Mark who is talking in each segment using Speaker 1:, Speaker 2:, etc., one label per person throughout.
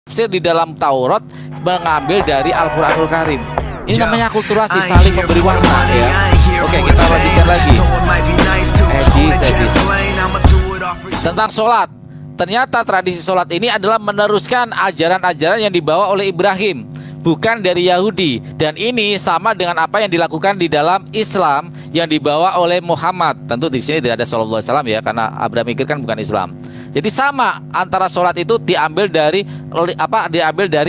Speaker 1: tafsir di dalam Taurat mengambil dari Al-Quranul Karim. Ini namanya akulturasi, saling memberi warna ya. Oke, kita lanjutkan lagi. Edis. Tentang sholat. Ternyata tradisi sholat ini adalah meneruskan ajaran-ajaran yang dibawa oleh Ibrahim, bukan dari Yahudi. Dan ini sama dengan apa yang dilakukan di dalam Islam yang dibawa oleh Muhammad. Tentu di sini tidak ada sallallahu alaihi wasallam ya, karena Abraham Geger kan bukan Islam. Jadi sama antara sholat itu diambil dari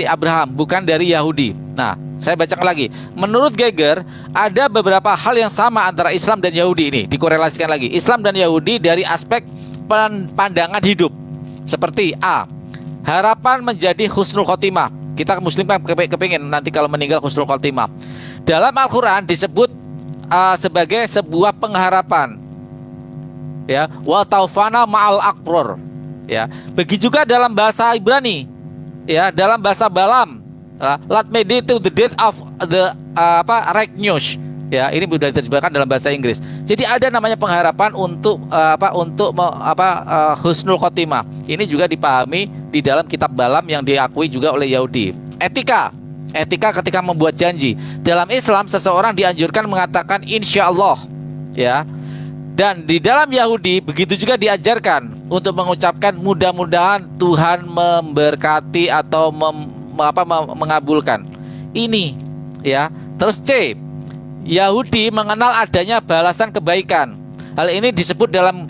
Speaker 1: Abraham, bukan dari Yahudi. Nah, saya bacakan lagi. Menurut Geger, ada beberapa hal yang sama antara Islam dan Yahudi ini. Dikorelasikan lagi. Islam dan Yahudi dari aspek pandangan hidup. Seperti A, harapan menjadi husnul khotimah. Kita muslim kan kepingin nanti kalau meninggal husnul khotimah. Dalam Al-Quran disebut sebagai sebuah pengharapan. Ya, wa taufana ma'al akror. Ya, begitu juga dalam bahasa Ibrani. Ya, dalam bahasa Balam, let me to the death of the Regnus. Ya, ini sudah diterjemahkan dalam bahasa Inggris. Jadi ada namanya pengharapan untuk husnul khotimah. Ini juga dipahami di dalam kitab Balam yang diakui juga oleh Yahudi. Etika ketika membuat janji. Dalam Islam seseorang dianjurkan mengatakan insya Allah, ya. Dan di dalam Yahudi begitu juga diajarkan untuk mengucapkan mudah-mudahan Tuhan memberkati atau mengabulkan. Ini, ya. Terus C, Yahudi mengenal adanya balasan kebaikan. Hal ini disebut dalam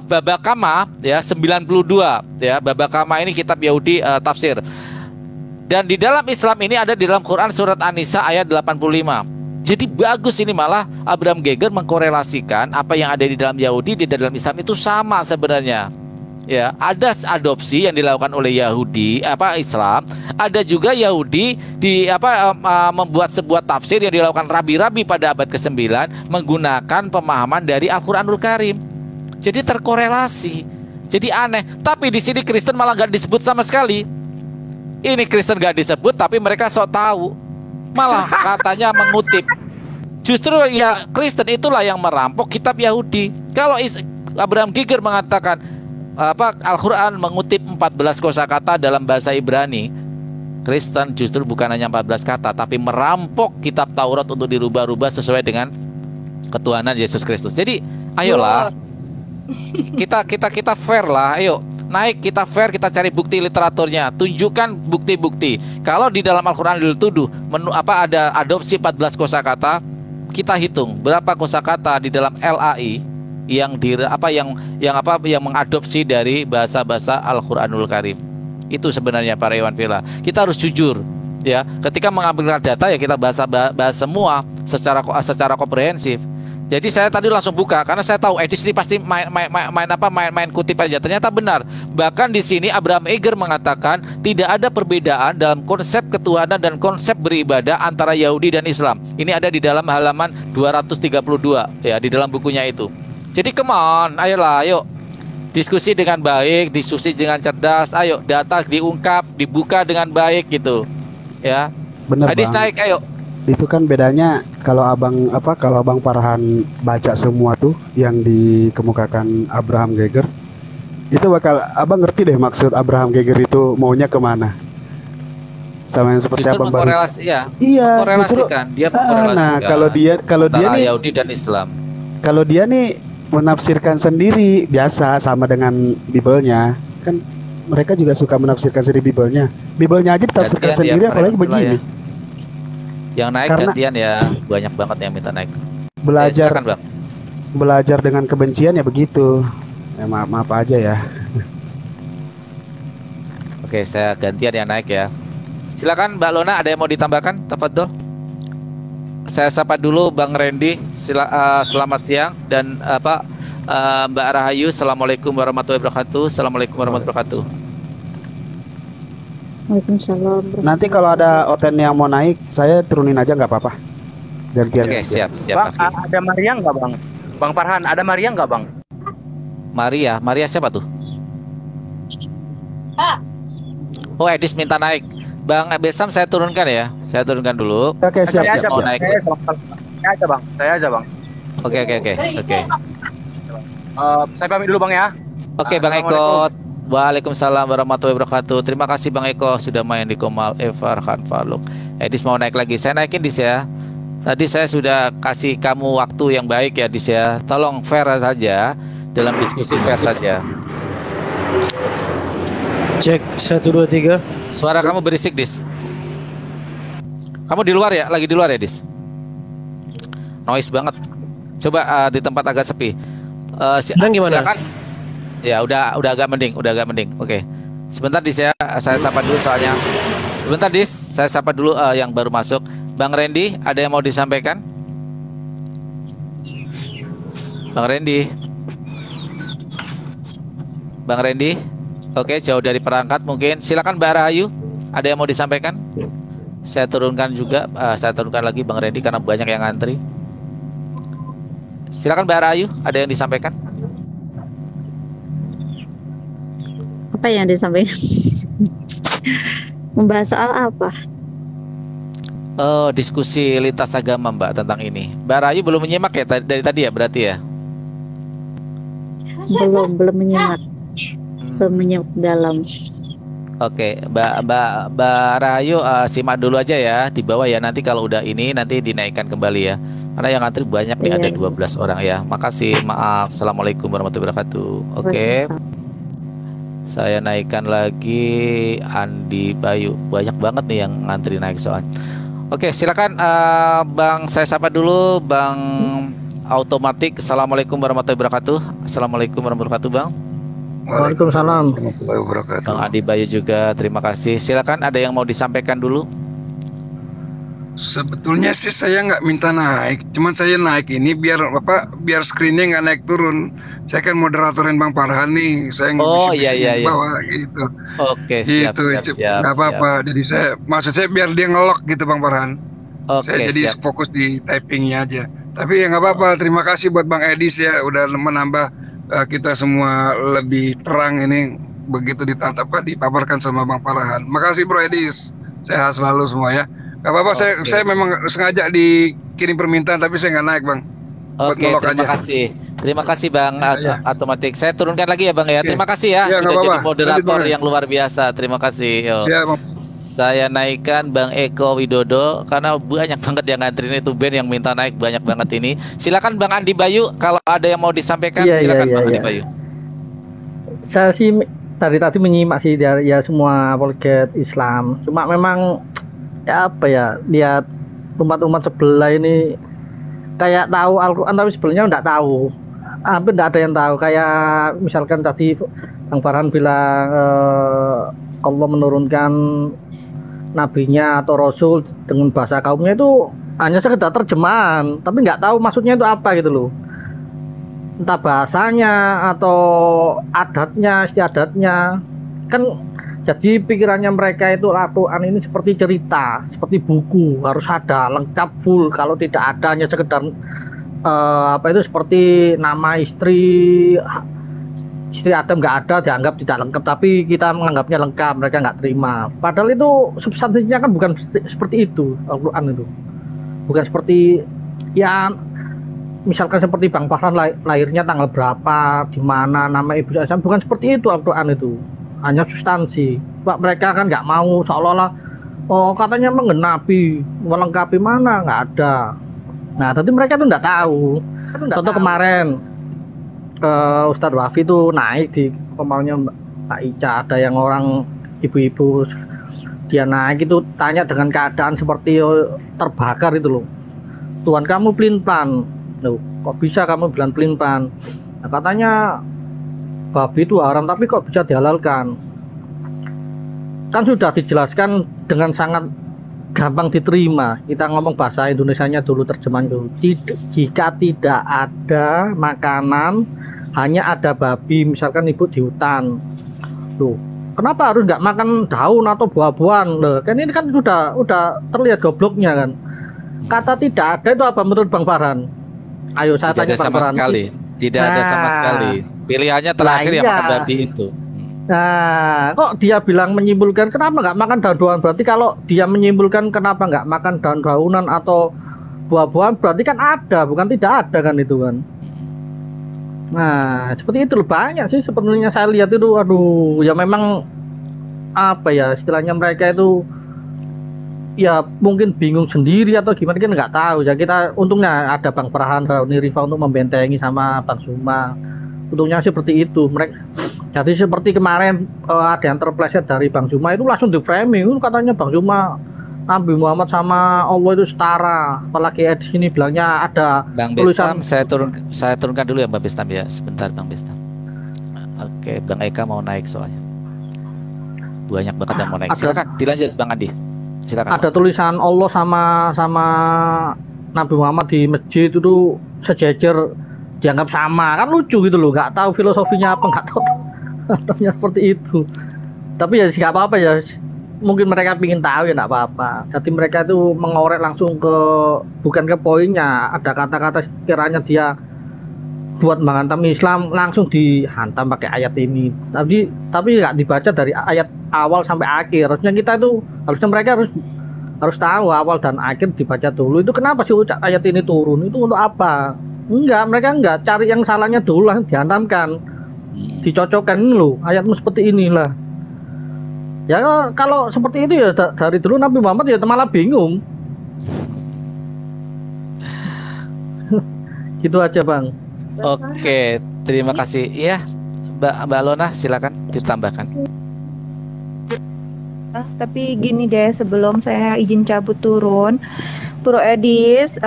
Speaker 1: Babakama ya 92 ya. Babakama ini kitab Yahudi tafsir. Dan di dalam Islam ini ada di dalam Quran surat An-Nisa ayat 85. Jadi bagus ini, malah Abraham Geger mengkorelasikan apa yang ada di dalam Yahudi di dalam Islam itu sama sebenarnya. Ya, ada adopsi yang dilakukan oleh Yahudi Islam, ada juga Yahudi membuat sebuah tafsir yang dilakukan rabi-rabi pada abad ke-9 menggunakan pemahaman dari Al-Quranul Karim. Jadi terkorelasi. Jadi aneh. Tapi di sini Kristen malah gak disebut sama sekali. Ini Kristen gak disebut, tapi mereka sok tahu. Malah katanya mengutip. Justru ya Kristen itulah yang merampok kitab Yahudi. Kalau Abraham Geger mengatakan Al-Quran mengutip 14 kosakata dalam bahasa Ibrani, Kristen justru bukan hanya 14 kata, tapi merampok kitab Taurat untuk dirubah-rubah sesuai dengan ketuhanan Yesus Kristus. Jadi ayolah kita fair lah, ayo naik, kita fair, kita cari bukti literaturnya, tunjukkan bukti-bukti. Kalau di dalam Al-Quran dituduh ada adopsi 14 kosakata, kita hitung berapa kosakata di dalam LAI yang mengadopsi dari bahasa-bahasa Al-Quranul Karim. Itu sebenarnya para Iwan Villa. Kita harus jujur ya. Ketika mengambil data ya kita bahas semua secara komprehensif. Jadi saya tadi langsung buka karena saya tahu Edis ini pasti main kutip aja. Ternyata benar. Bahkan di sini Abraham Geger mengatakan tidak ada perbedaan dalam konsep ketuhanan dan konsep beribadah antara Yahudi dan Islam. Ini ada di dalam halaman 232 ya, di dalam bukunya itu. Jadi come on, ayolah, ayo diskusi dengan baik, diskusi dengan cerdas, ayo data diungkap, dibuka dengan baik gitu, ya.
Speaker 2: Bener,
Speaker 1: Hadis
Speaker 2: Bang.
Speaker 1: naik, ayo.
Speaker 2: Itu kan bedanya kalau Abang Farhan baca semua tuh yang dikemukakan Abraham Geger, itu bakal Abang ngerti deh maksud Abraham Geger itu maunya kemana. Sama yang seperti
Speaker 1: Justru
Speaker 2: Abang baru.
Speaker 1: ya,
Speaker 2: Iya,
Speaker 1: mengkorelasikan, dia mengkorelasikan.
Speaker 2: Nah, kalau dia nih
Speaker 1: Yahudi dan Islam.
Speaker 2: Kalau dia nih menafsirkan sendiri biasa sama dengan Bibelnya, kan mereka juga suka menafsirkan sendiri Bibelnya. Bibelnya aja ditafsirkan sendiri, apalagi begini.
Speaker 1: Yang naik karena gantian ya, banyak banget yang minta naik.
Speaker 2: Belajar,
Speaker 1: silakan, Bang.
Speaker 2: Belajar dengan kebencian ya begitu. Ya, maaf aja ya.
Speaker 1: Oke, saya gantian yang naik ya. Silakan Mbak Lona, ada yang mau ditambahkan? Tafadhol. Saya sapa dulu Bang Randy, selamat siang, dan Mbak Rahayu, assalamualaikum warahmatullahi wabarakatuh. Assalamualaikum warahmatullahi wabarakatuh.
Speaker 3: Waalaikumsalam.
Speaker 2: Nanti kalau ada Oten yang mau naik, saya turunin aja nggak apa-apa. Gantian.
Speaker 1: Oke, siap.
Speaker 4: Bang, ada Maria nggak Bang? Bang Farhan, ada Maria nggak Bang?
Speaker 1: Maria siapa tuh? Oh, Edis minta naik. Bang Besam saya turunkan ya. Saya turunkan dulu.
Speaker 2: Oke, siap.
Speaker 1: Mau naik.
Speaker 4: Saya aja Bang.
Speaker 1: Oke.
Speaker 4: Saya pamit dulu Bang ya.
Speaker 1: Oke, Bang Eko. Waalaikumsalam warahmatullahi wabarakatuh. Terima kasih Bang Eko sudah main di Komal Farhan Faruk. Edis mau naik lagi. Saya naikin Dis ya. Tadi saya sudah kasih kamu waktu yang baik ya Dis ya. Tolong fair saja dalam diskusi, fair saja.
Speaker 3: Cek 1 2 3.
Speaker 1: Suara kamu berisik Dis. Kamu di luar ya? Lagi di luar ya Dis? Noise banget. Coba di tempat agak sepi. Silakan. Ya udah agak mending, Oke. Sebentar Dis ya, saya sapa dulu soalnya. Sebentar Dis, saya sapa dulu yang baru masuk. Bang Randy, ada yang mau disampaikan? Bang Randy. Oke, jauh dari perangkat mungkin. Silakan Mbak Rahayu, ada yang mau disampaikan? Saya turunkan juga, saya turunkan lagi Bang Randy karena banyak yang ngantri. Silakan Mbak Rahayu, ada yang disampaikan?
Speaker 5: Apa yang disampaikan? Membahas soal apa?
Speaker 1: Diskusi lintas agama Mbak tentang ini. Mbak Rahayu belum menyimak ya dari tadi ya berarti ya?
Speaker 5: Belum menyimak. Belum menyimak dalam.
Speaker 1: Oke, Mbak Rahayu simak dulu aja ya di bawah ya. Nanti kalau udah ini nanti dinaikkan kembali ya. Karena yang ngantri banyak nih, ada 12 orang ya. Makasih, maaf. Assalamualaikum warahmatullahi wabarakatuh. Oke. Saya naikkan lagi Andi Bayu. Banyak banget nih yang ngantri naik soal. Oke, silakan Bang, saya sapa dulu Bang Automatik. Assalamualaikum warahmatullahi wabarakatuh. Assalamualaikum warahmatullahi wabarakatuh, Bang.
Speaker 3: Waalaikumsalam
Speaker 6: warahmatullahi wabarakatuh.
Speaker 1: Bang Andi Bayu juga, terima kasih. Silakan, ada yang mau disampaikan dulu?
Speaker 6: Sebetulnya sih saya nggak minta naik, cuman saya naik ini biar screennya nggak naik turun. Saya kan moderatorin Bang Farhan nih, saya
Speaker 1: iya.
Speaker 6: bawah gitu.
Speaker 1: Oke, siap.
Speaker 6: Nggak apa-apa. Jadi maksud saya biar dia ngelok gitu Bang Farhan.
Speaker 1: Oke,
Speaker 6: saya jadi fokus di typingnya aja. Tapi ya nggak apa-apa. Terima kasih buat Bang Edis ya, udah menambah kita semua lebih terang ini begitu dipaparkan sama Bang Farhan. Makasih Bro Edis, sehat selalu semua ya. Gak apa-apa, saya memang sengaja dikirim permintaan tapi saya nggak naik Bang.
Speaker 1: Oke, terima kasih Bang Automatik. Saya turunkan lagi ya Bang ya. Terima kasih ya sudah jadi moderator yang luar biasa. Terima kasih. Saya naikkan Bang Eko Widodo karena banyak banget yang ngantriin, itu band yang minta naik banyak banget ini. Silakan Bang Andi Bayu kalau ada yang mau disampaikan. Silakan Bang Andi Bayu.
Speaker 3: Saya sih tadi menyimak sih ya semua apologet Islam. Cuma memang ya apa ya, lihat umat-umat sebelah ini kayak tahu Al-Quran tapi sebenarnya enggak tahu, hampir enggak ada yang tahu. Kayak misalkan tadi Bang Farhan bilang Allah menurunkan nabinya atau rasul dengan bahasa kaumnya, itu hanya sekedar terjemahan tapi nggak tahu maksudnya itu apa gitu loh, entah bahasanya atau adatnya, istiadatnya kan. Jadi pikirannya mereka itu Al-Quran ini seperti cerita, seperti buku, harus ada lengkap full. Kalau tidak ada hanya sekedar seperti nama istri Adam nggak ada, dianggap tidak lengkap, tapi kita menganggapnya lengkap, mereka nggak terima. Padahal itu substansinya kan bukan seperti itu. Al-Quran itu bukan seperti ya misalkan seperti Bang Farhan lahirnya tanggal berapa, di mana, nama ibu saya, bukan seperti itu. Al-Quran itu hanya substansi. Pak, mereka kan nggak mau seolah-olah katanya menggenapi, melengkapi, mana nggak ada. Nah, tapi mereka tuh nggak tahu. Contoh kemarin Ustadz Wafi itu naik di kemaunya Mbak Ica, ada yang orang ibu-ibu dia naik itu tanya dengan keadaan seperti terbakar itu loh. Tuhan kamu pelin-pelan, loh kok bisa kamu bilang pelin-pelan? Nah, katanya babi itu haram tapi kok bisa dihalalkan? Kan sudah dijelaskan dengan sangat gampang diterima. Kita ngomong bahasa Indonesianya dulu, terjemahan dulu. Jika tidak ada makanan, hanya ada babi, misalkan ibu di hutan, tuh kenapa harus nggak makan daun atau buah-buahan? Loh, kan ini kan udah terlihat gobloknya kan. Kata tidak ada itu apa menurut Bang Farhan? Ayo saya tanya Bang Farhan.
Speaker 1: Tidak ada sama sekali. Pilihannya terakhir yang makan babi itu.
Speaker 3: Nah, kok dia bilang menyimpulkan kenapa nggak makan daun-daunan? Berarti kalau dia menyimpulkan kenapa nggak makan daun-daunan atau buah-buahan, berarti kan ada, bukan tidak ada kan itu kan. Nah, seperti itu loh, banyak sih sebenarnya saya lihat itu, aduh, ya memang apa ya istilahnya mereka itu ya mungkin bingung sendiri atau gimana kita nggak tahu ya. Kita untungnya ada Bang Farhan, Rauni Rifa untuk membentengi sama Bang Zuma. Untungnya seperti itu mereka. Jadi seperti kemarin ada yang terpleset dari Bang Zuma itu langsung di framing, katanya Bang Zuma Nabi Muhammad sama Allah itu setara. Apalagi di sini bilangnya ada
Speaker 1: Bang
Speaker 3: tulisan.
Speaker 1: Bestam, saya turunkan dulu ya Bang Bestam ya, sebentar Bang Bestam. Oke, Bang Eka mau naik soalnya. Banyak banget yang mau naik. Silakan dilanjut Bang Andi. Silakan.
Speaker 3: Ada tulisan Allah sama Nabi Muhammad di masjid itu tuh sejajar, dianggap sama, kan lucu gitu loh. Nggak tahu filosofinya apa, nggak tahu katanya seperti itu. Tapi ya nggak apa-apa ya, mungkin mereka ingin tahu ya nggak apa-apa. Jadi mereka itu mengorek langsung ke bukan ke poinnya. Ada kata-kata kiranya dia buat menghantam Islam langsung dihantam pakai ayat ini. Tapi nggak dibaca dari ayat awal sampai akhir. Harusnya mereka harus tahu awal dan akhir dibaca dulu. Itu kenapa sih ayat ini turun? Itu untuk apa? Mereka enggak cari yang salahnya dulu lah, dihantamkan, dicocokkan loh. Ayatmu seperti inilah. Ya kalau seperti itu ya dari dulu Nabi Muhammad ya malah bingung. Gitu aja Bang.
Speaker 1: Oke, terima kasih. Iya, Mbak Lona, silakan ditambahkan.
Speaker 7: Tapi gini deh, sebelum saya izin cabut turun, Bro Edis,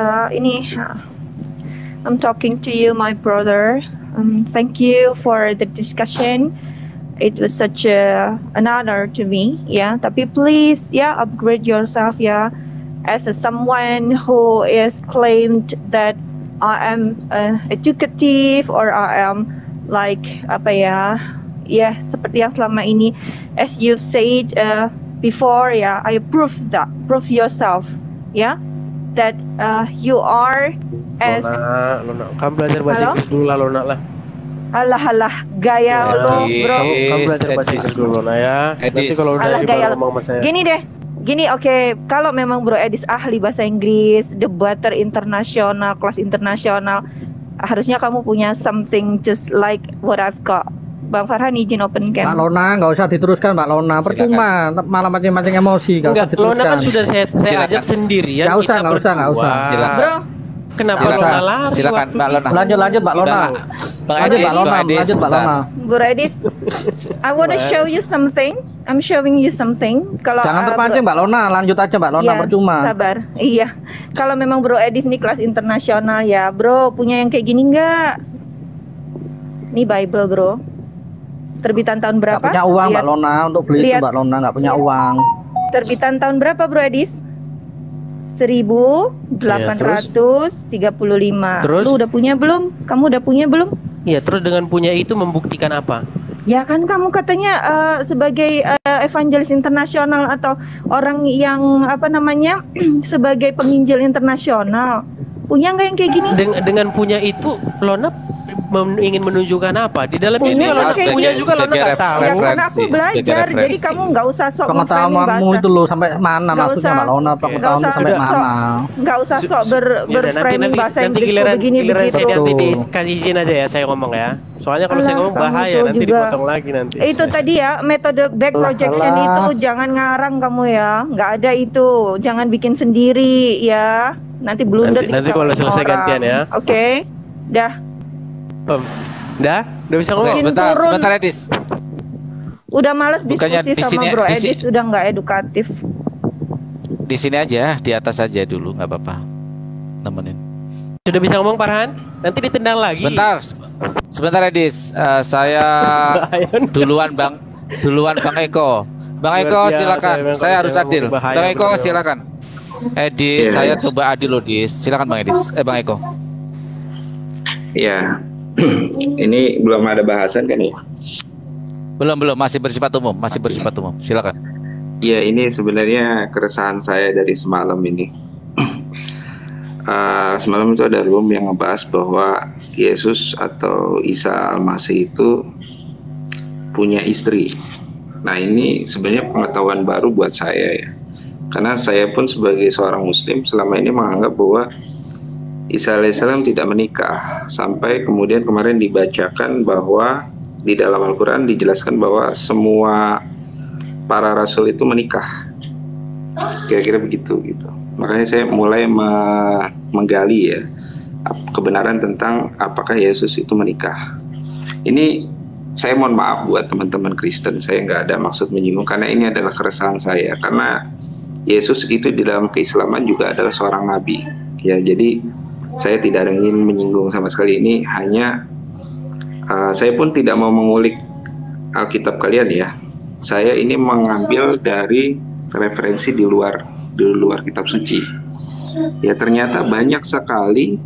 Speaker 7: I'm talking to you, my brother. Thank you for the discussion. It was such an honor to me. Yeah, tapi please, upgrade yourself. Yeah, as someone who is claimed that I am educative or I am like seperti yang selama ini, as you said before, I prove yourself, that you are as
Speaker 8: Lona, kamu belajar bahasa Inggris dulu lah Lona lah.
Speaker 7: Alah gaya lo bro.
Speaker 8: Kamu belajar bahasa Inggris dulu Lona ya. Nanti kalau udah
Speaker 7: gaya
Speaker 8: ngomong sama saya.
Speaker 7: Gini, oke, kalau memang Bro Edis ahli bahasa Inggris, debater internasional, kelas internasional, harusnya kamu punya something just like what I've got. Bang Farhan izin open cam.
Speaker 3: Mbak Lona, nggak usah diteruskan Mbak Lona, percuma malah mancing-mancing emosi.
Speaker 8: Enggak, Lona kan sudah saya ajak sendirian.
Speaker 3: Nggak usah.
Speaker 1: Silakan.
Speaker 7: Bro,
Speaker 8: kenapa Lona lari?
Speaker 1: Silakan Mbak Lona.
Speaker 3: Lanjut Mbak Lona.
Speaker 1: Bang Edis,
Speaker 7: Bro Edis, I wanna show you something. I'm showing you something. Kalau
Speaker 3: jangan terpancing Mbak Lona, lanjut aja Mbak Lona, percuma.
Speaker 7: Sabar. Iya. Kalau memang Bro Edis ini kelas internasional ya, Bro, punya yang kayak gini enggak? Ini Bible, Bro. Terbitan tahun berapa?
Speaker 3: Nggak punya uang Mbak Lona untuk beli itu Mbak Lona, nggak punya uang.
Speaker 7: Terbitan tahun berapa Bro Edis? 1835.
Speaker 8: Terus?
Speaker 7: Lu udah punya belum? Kamu udah punya belum?
Speaker 8: Iya, terus dengan punya itu membuktikan apa?
Speaker 7: Ya kan kamu katanya sebagai evangelis internasional atau orang yang sebagai penginjil internasional. Punya nggak yang kayak gini?
Speaker 8: Dengan punya itu Lona ingin menunjukkan apa? Di dalam ini Lona punya juga Lona nggak tahu.
Speaker 7: Ya karena aku belajar, jadi kamu nggak usah sok
Speaker 3: pengetahuanmu itu loh sampai mana maksudnya Mbak Lona, pengetahuanmu sampai mana?
Speaker 7: Nggak usah sok berframing bahasa Inggris begini begitu.
Speaker 8: Nanti dikasih izin aja ya saya ngomong ya. Soalnya kalau saya ngomong bahaya nanti dipotong lagi nanti.
Speaker 7: Itu tadi ya metode back projection itu jangan ngarang kamu ya, nggak ada itu, jangan bikin sendiri ya. Nanti blunder.
Speaker 8: Nanti kalau selesai gantian ya.
Speaker 7: Oke, dah.
Speaker 8: Udah bisa ngomong.
Speaker 1: Sebentar Edis.
Speaker 7: Udah males diskusi sama Bro Edis, udah nggak edukatif.
Speaker 1: Di sini aja, di atas aja dulu, nggak apa-apa. Nemenin.
Speaker 8: Sudah bisa ngomong Farhan? Nanti ditendang lagi.
Speaker 1: Sebentar Edis. Saya duluan Bang Eko. Bang Eko silakan. Saya harus adil. Bang Eko silakan. Edis, saya coba adil loh, Dis. Silakan Bang Edis. Bang Eko.
Speaker 9: Iya. Ini belum ada bahasan kan ya?
Speaker 1: Belum, masih bersifat umum, silakan.
Speaker 9: Ya, ini sebenarnya keresahan saya dari semalam ini. Semalam itu ada room yang ngebahas bahwa Yesus atau Isa Al-Masih itu punya istri. Nah, ini sebenarnya pengetahuan baru buat saya ya. Karena saya pun sebagai seorang muslim selama ini menganggap bahwa Isa alaihissalam tidak menikah, sampai kemudian kemarin dibacakan bahwa di dalam Al-Quran dijelaskan bahwa semua para rasul itu menikah. Kira-kira begitu gitu. Makanya saya mulai menggali ya kebenaran tentang apakah Yesus itu menikah. Ini saya mohon maaf buat teman-teman Kristen, saya nggak ada maksud menyinggung karena ini adalah keresahan saya. Karena Yesus itu di dalam keislaman juga adalah seorang nabi. Ya, jadi saya tidak ingin menyinggung sama sekali. Ini hanya saya pun tidak mau mengulik Alkitab kalian ya. Saya ini mengambil dari referensi di luar kitab suci. Ya, ternyata banyak sekali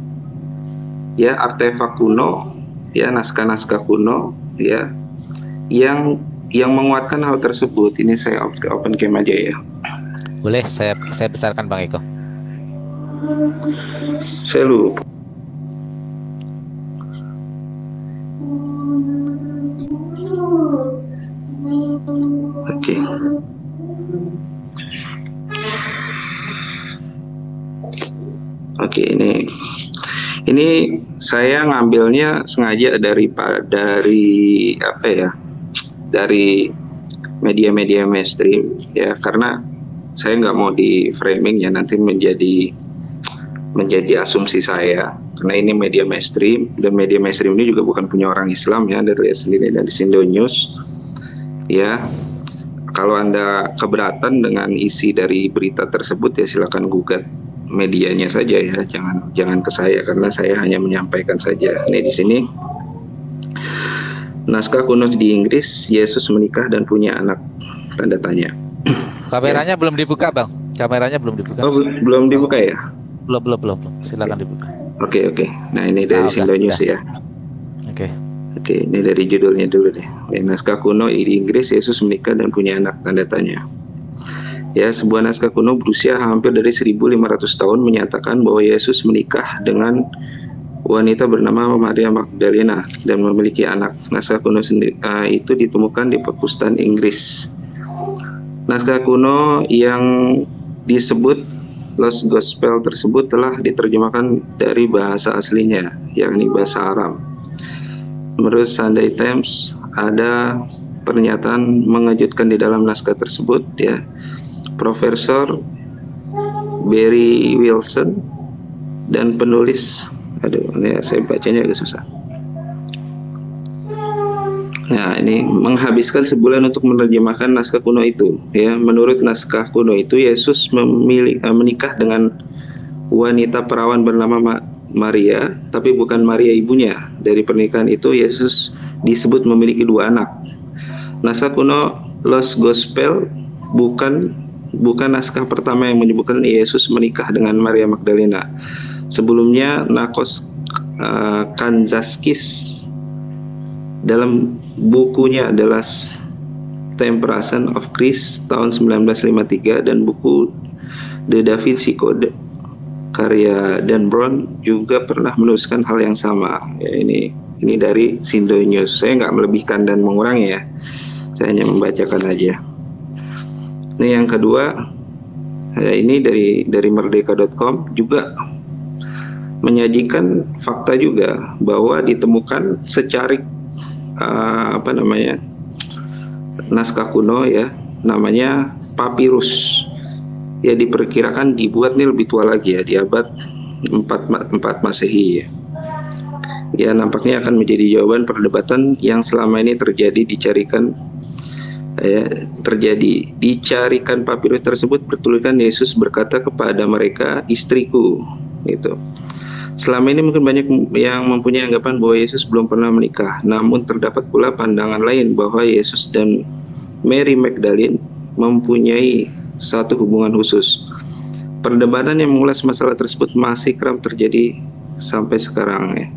Speaker 9: ya artefak kuno, ya naskah-naskah kuno ya yang menguatkan hal tersebut. Ini saya open cam aja ya.
Speaker 1: Boleh saya besarkan Bang Eko.
Speaker 9: Saya lupa. Oke. Oke, ini saya ngambilnya sengaja dari apa ya? Dari media-media mainstream ya, karena saya nggak mau di framing ya, nanti menjadi asumsi saya, karena ini media mainstream dan media mainstream ini juga bukan punya orang Islam ya, Anda lihat sendiri dari Sindo News ya. Kalau Anda keberatan dengan isi dari berita tersebut ya silakan gugat medianya saja ya, jangan ke saya, karena saya hanya menyampaikan saja. Nih di sini naskah kuno di Inggris, Yesus menikah dan punya anak, tanda tanya.
Speaker 1: Kameranya belum dibuka Bang, kameranya belum dibuka.
Speaker 9: Oh, belum dibuka ya?
Speaker 1: Belum. Silakan dibuka.
Speaker 9: Oke. Nah ini dari Sindo News ya. Oke, ini dari judulnya dulu deh. Naskah kuno di Inggris, Yesus menikah dan punya anak, tanda tanya. Ya, sebuah naskah kuno berusia hampir dari 1500 tahun menyatakan bahwa Yesus menikah dengan wanita bernama Maria Magdalena dan memiliki anak. Naskah kuno itu ditemukan di perpustakaan Inggris. Naskah kuno yang disebut Lost Gospel tersebut telah diterjemahkan dari bahasa aslinya, yakni bahasa Aram. Menurut Sunday Times, ada pernyataan mengejutkan di dalam naskah tersebut ya. Profesor Barry Wilson dan penulis, ini saya bacanya agak susah. Nah, ini menghabiskan sebulan untuk menerjemahkan naskah kuno itu. Ya, menurut naskah kuno itu Yesus menikah dengan wanita perawan bernama Maria, tapi bukan Maria ibunya. Dari pernikahan itu Yesus disebut memiliki 2 anak. Naskah kuno Lost Gospel bukan naskah pertama yang menyebutkan Yesus menikah dengan Maria Magdalena. Sebelumnya Nakos Kanzaskis dalam bukunya adalah Temptation of Christ tahun 1953 dan buku The Da Vinci Code karya Dan Brown juga pernah menuliskan hal yang sama. Ya, ini dari Sindo News. Saya nggak melebihkan dan mengurangi ya. Saya hanya membacakan aja. Ini yang kedua, ya, ini dari merdeka.com juga menyajikan fakta juga bahwa ditemukan secarik naskah kuno ya, namanya papirus. Ya, diperkirakan dibuat nih lebih tua lagi ya, di abad 4 Masehi ya. Ya, nampaknya akan menjadi jawaban perdebatan yang selama ini dicarikan papirus tersebut bertuliskan Yesus berkata kepada mereka, istriku gitu. Selama ini mungkin banyak yang mempunyai anggapan bahwa Yesus belum pernah menikah. Namun terdapat pula pandangan lain bahwa Yesus dan Mary Magdalene mempunyai satu hubungan khusus. Perdebatan yang mengulas masalah tersebut masih kerap terjadi sampai sekarang ya.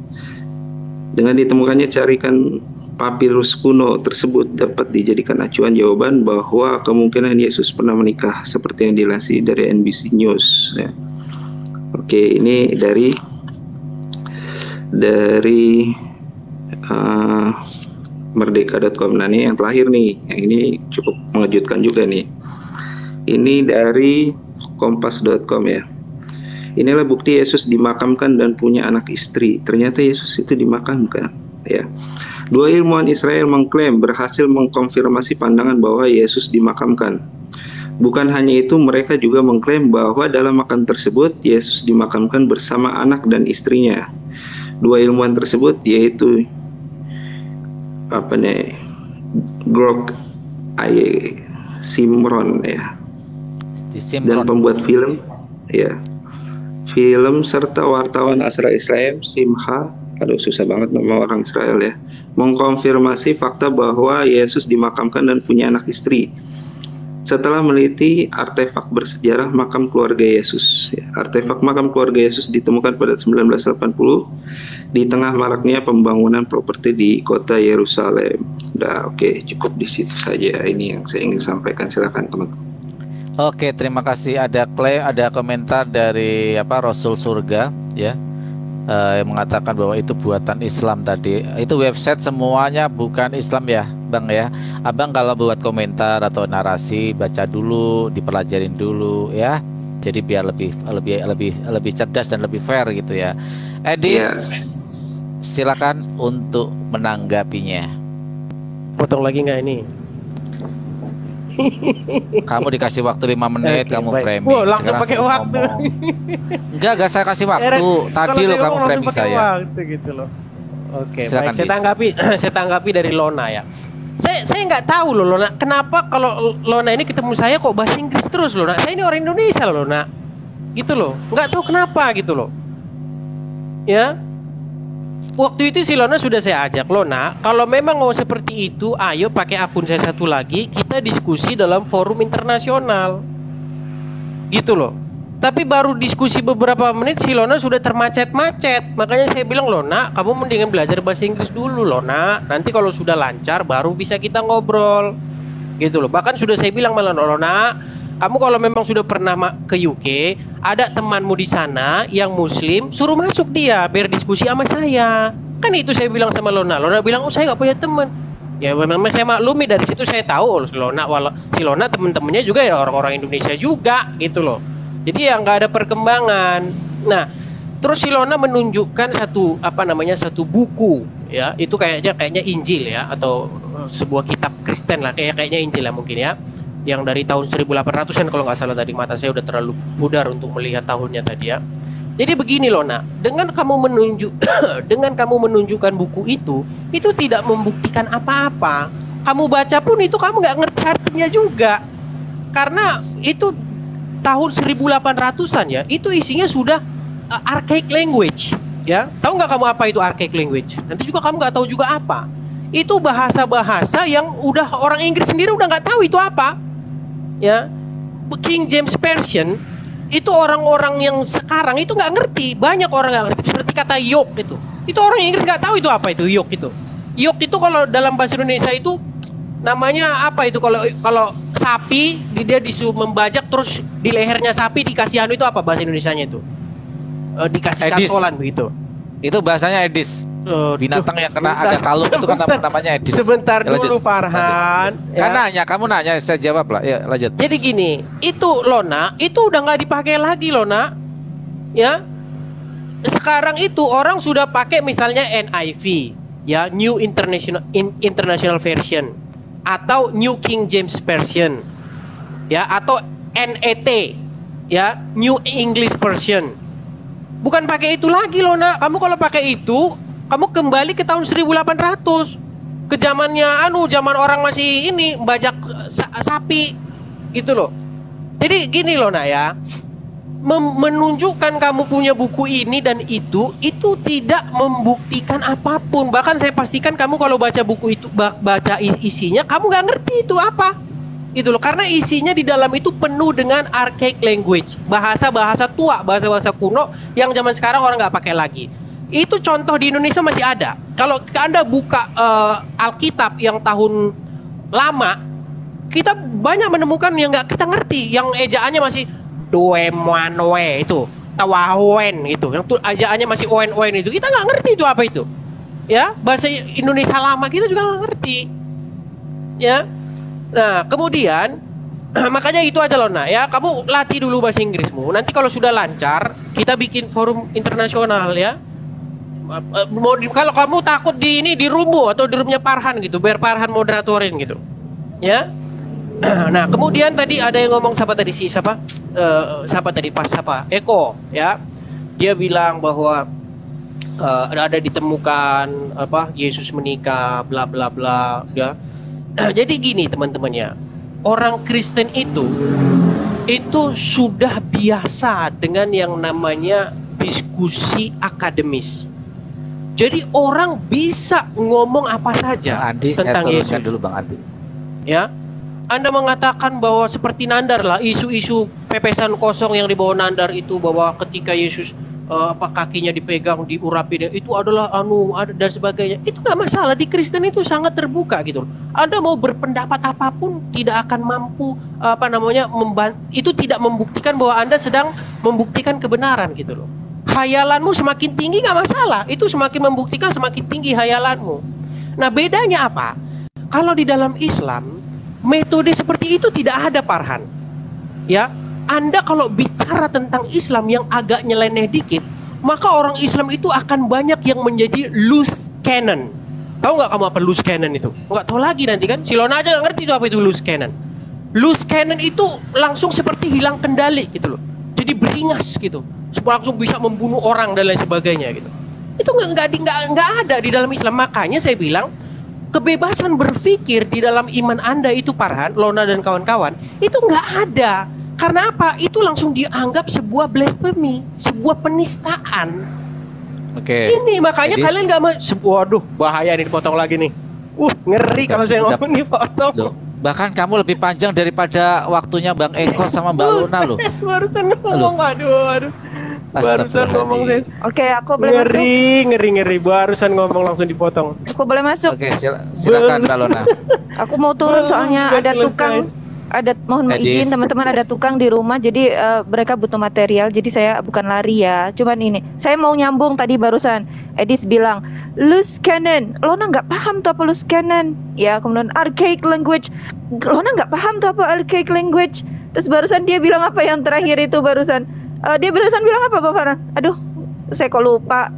Speaker 9: Dengan ditemukannya carikan papirus kuno tersebut dapat dijadikan acuan jawaban bahwa kemungkinan Yesus pernah menikah, seperti yang dilansir dari NBC News ya. Oke, ini dari merdeka.com. Nah, ini yang terakhir nih, yang ini cukup mengejutkan juga nih. Ini dari kompas.com ya. Inilah bukti Yesus dimakamkan dan punya anak istri. Ternyata Yesus itu dimakamkan, ya. Dua ilmuwan Israel mengklaim berhasil mengkonfirmasi pandangan bahwa Yesus dimakamkan. Bukan hanya itu, mereka juga mengklaim bahwa dalam makam tersebut Yesus dimakamkan bersama anak dan istrinya. Dua ilmuwan tersebut yaitu Grok Simron, ya, dan pembuat film, ya, film serta wartawan asal Israel Simha, aduh susah banget nama orang Israel ya, mengkonfirmasi fakta bahwa Yesus dimakamkan dan punya anak istri. Setelah meneliti artefak bersejarah makam keluarga Yesus, ya, artefak makam keluarga Yesus ditemukan pada 1980 di tengah maraknya pembangunan properti di kota Yerusalem. Udah, oke, cukup di situ saja. Ini yang saya ingin sampaikan. Silakan teman-teman.
Speaker 1: Oke, terima kasih. Ada komentar dari Rasul Surga, ya, yang mengatakan bahwa itu buatan Islam tadi. Itu website semuanya bukan Islam ya, Bang ya. Abang kalau buat komentar atau narasi baca dulu, dipelajarin dulu ya. Jadi biar lebih cerdas dan lebih fair gitu ya. Edis, silakan untuk menanggapinya.
Speaker 8: Potong lagi nggak ini?
Speaker 1: Kamu dikasih waktu 5 menit, kamu framing.
Speaker 8: Wow, langsung pakai waktu.
Speaker 1: Enggak saya kasih waktu. Tadi lo kamu framing saya.
Speaker 8: Waktu gitu loh. Oke, baik, saya tanggapi dari Lona ya. Saya nggak tahu loh Lona, kenapa kalau Lona ini ketemu saya kok bahasa Inggris terus Lona. Saya ini orang Indonesia loh Lona. Gitu loh. Nggak tahu kenapa gitu loh. Ya. Waktu itu si Lona sudah saya ajak, Lona, kalau memang mau seperti itu, ayo pakai akun saya satu lagi, kita diskusi dalam forum internasional. Gitu loh. Tapi baru diskusi beberapa menit si Lona sudah termacet-macet. Makanya saya bilang, Lona, kamu mendingan belajar bahasa Inggris dulu, Lona. Nanti kalau sudah lancar baru bisa kita ngobrol. Gitu loh. Bahkan sudah saya bilang malah, Lona, kamu kalau memang sudah pernah ke UK, ada temanmu di sana yang muslim, suruh masuk dia biar diskusi sama saya. Kan itu saya bilang sama Lona. Lona bilang, oh saya nggak punya teman. Ya memang saya maklumi, dari situ saya tahu si Lona teman-temannya juga ya orang-orang Indonesia juga gitu loh. Jadi ya nggak ada perkembangan. Nah, terus si Lona menunjukkan satu buku ya, itu kayaknya Injil ya, atau sebuah kitab Kristen lah, kayaknya Injil lah mungkin ya, yang dari tahun 1800-an kalau nggak salah tadi, mata saya udah terlalu pudar untuk melihat tahunnya tadi ya. Jadi begini Lona, dengan kamu menunjukkan buku itu tidak membuktikan apa-apa. Kamu baca pun itu kamu nggak ngerti artinya juga, karena itu tahun 1800-an ya, itu isinya sudah archaic language ya. Tahu nggak kamu apa itu archaic language? Nanti juga kamu nggak tahu juga apa. Itu bahasa-bahasa yang udah orang Inggris sendiri udah nggak tahu itu apa ya. King James Version itu orang-orang yang sekarang itu nggak ngerti, banyak orang nggak ngerti. Seperti kata yoke itu orang Inggris nggak tahu itu apa itu yoke itu. Yoke itu kalau dalam bahasa Indonesia itu namanya apa itu, kalau sapi dia disuruh membajak terus di lehernya sapi dikasih itu apa bahasa Indonesianya itu? Dikasih cantolan begitu.
Speaker 1: Itu bahasanya Edis. Binatang yang kena ada kalung itu kan namanya Edis.
Speaker 8: Sebentar dulu Farhan.
Speaker 1: Ya. Kamu nanya saya jawab lah. Ya, lanjut. Jadi
Speaker 8: gini, itu Lona, itu udah nggak dipakai lagi Lona. Ya. Sekarang itu orang sudah pakai misalnya NIV, ya, New International Version, atau New King James Version, ya, atau NET, ya, New English Version. Bukan pakai itu lagi Lona. Kamu kalau pakai itu, kamu kembali ke tahun 1800, ke zamannya zaman orang masih ini bajak sapi gitu loh. Jadi gini Lona ya, menunjukkan kamu punya buku ini dan itu tidak membuktikan apapun. Bahkan saya pastikan kamu kalau baca buku itu, baca isinya, kamu nggak ngerti itu apa gitu loh, karena isinya di dalam itu penuh dengan archaic language, bahasa-bahasa tua, bahasa-bahasa kuno yang zaman sekarang orang nggak pakai lagi. Itu contoh di Indonesia masih ada. Kalau Anda buka Alkitab yang tahun lama, kita banyak menemukan yang nggak kita ngerti, yang ejaannya masih doemanwe itu, tawawen itu, yang tuh ejaannya masih oen itu, kita nggak ngerti itu apa itu. Ya, bahasa Indonesia lama kita juga nggak ngerti. Ya. Nah, kemudian Makanya itu aja Lona ya, kamu latih dulu bahasa Inggrismu. Nanti kalau sudah lancar, kita bikin forum internasional ya. Kalau kamu takut di roommu atau di roomnya Farhan gitu, biar Farhan moderatorin gitu. Ya. Nah, kemudian tadi ada yang ngomong siapa tadi Eko ya. Dia bilang bahwa ada ditemukan Yesus menikah bla bla bla ya. Jadi gini teman-temannya, orang Kristen itu sudah biasa dengan yang namanya diskusi akademis. Jadi orang bisa ngomong apa saja tentang Yesus. Dulu Bang Adi. Ya, Anda mengatakan bahwa seperti Nandar lah, isu-isu pepesan kosong yang dibawa Nandar itu, bahwa ketika Yesus kakinya dipegang, diurapi, itu adalah dan sebagainya. Itu nggak masalah, di Kristen itu sangat terbuka gitu. Anda mau berpendapat apapun tidak akan mampu itu tidak membuktikan bahwa Anda sedang membuktikan kebenaran gitu loh. Hayalanmu semakin tinggi nggak masalah, itu semakin membuktikan semakin tinggi hayalanmu. Nah, bedanya apa? Kalau di dalam Islam metode seperti itu tidak ada, Farhan. Ya, Anda kalau bicara tentang Islam yang agak nyeleneh dikit, maka orang Islam itu akan banyak yang menjadi loose cannon. Tahu nggak kamu apa loose cannon itu? Nggak tahu lagi nanti kan? Si Lona aja nggak ngerti itu apa itu loose cannon. Loose cannon itu langsung seperti hilang kendali gitu loh. Jadi beringas gitu, langsung bisa membunuh orang dan lain sebagainya gitu. Itu nggak ada di dalam Islam. Makanya saya bilang kebebasan berpikir di dalam iman Anda itu, Farhan, Lona dan kawan-kawan, itu nggak ada. Karena apa? Itu langsung dianggap sebuah blasphemy, sebuah penistaan. Oke. Ini makanya kalian nggak mau. Waduh, bahaya nih dipotong lagi nih. Ngeri kalau saya ngomong dipotong. Loh, bahkan kamu lebih panjang daripada waktunya Bang Eko sama Mbak Luna loh. Barusan ngomong, aduh. Barusan ngomong saya. Oke, aku boleh masuk. Ngeri. Barusan ngomong langsung dipotong. Aku boleh masuk. Oke, silakan Mbak Luna. Aku mau turun soalnya ada tukang. Mohon izin teman-teman, ada tukang di rumah, jadi mereka butuh material, jadi saya bukan lari ya. Cuman ini, saya mau nyambung tadi barusan. Edis bilang loose cannon. Lona nggak paham tuh apa loose cannon. Ya, kemudian archaic language. Lona nggak paham tuh apa archaic language. Terus barusan dia bilang apa yang terakhir itu barusan? Dia barusan bilang apa, Bang Farhan? Aduh, saya kok lupa.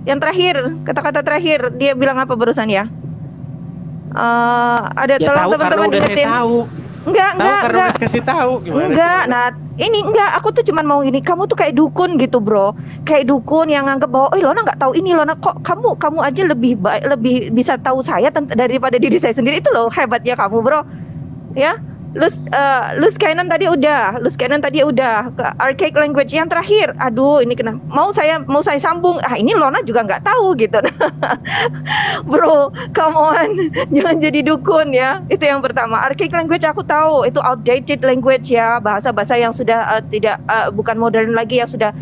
Speaker 8: Yang terakhir, kata-kata terakhir dia bilang apa barusan ya? Ada ya, tolong teman-teman ingetin. Enggak. Karena udah kasih tahu gimana? Enggak. Nah, aku tuh cuman mau ini. Kamu tuh kayak dukun gitu, bro. Kayak dukun yang nganggep bahwa, Lona nggak tahu ini, Lona kok kamu aja lebih bisa tahu saya daripada diri saya sendiri. Itu loh hebatnya kamu, bro. Ya. Loose cannon tadi udah, archaic language yang terakhir. Aduh, ini kenapa? Mau saya sambung. Ini Lona juga nggak tahu gitu. Bro, come on, jangan jadi dukun ya. Itu yang pertama. Archaic language aku tahu, itu outdated language ya, bahasa-bahasa yang sudah bukan modern lagi, yang sudah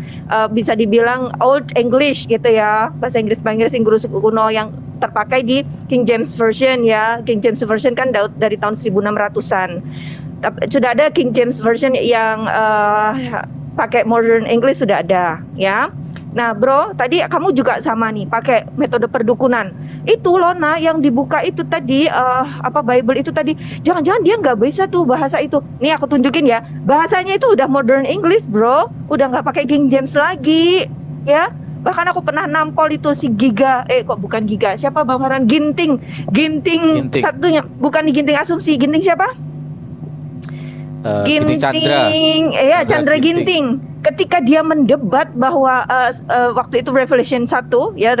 Speaker 8: bisa dibilang old English gitu ya, bahasa Inggris Inggris kuno yang terpakai di King James Version ya. King James Version kan dari tahun 1600-an. Sudah ada King James Version yang pakai modern English, sudah ada ya. Nah, bro, tadi kamu juga sama nih pakai metode perdukunan. Itu Lona yang dibuka itu tadi Bible itu tadi. Jangan-jangan dia nggak bisa tuh bahasa itu. Nih aku tunjukin ya. Bahasanya itu udah modern English, bro. Udah nggak pakai King James lagi ya. Bahkan aku pernah nampol itu si Giga, bukan Giga, siapa Bang Farhan? Ginting satunya, bukan Ginting Asumsi, Ginting siapa? Ginting Chandra Ginting. Ketika dia mendebat bahwa waktu itu Revelation 1 ya,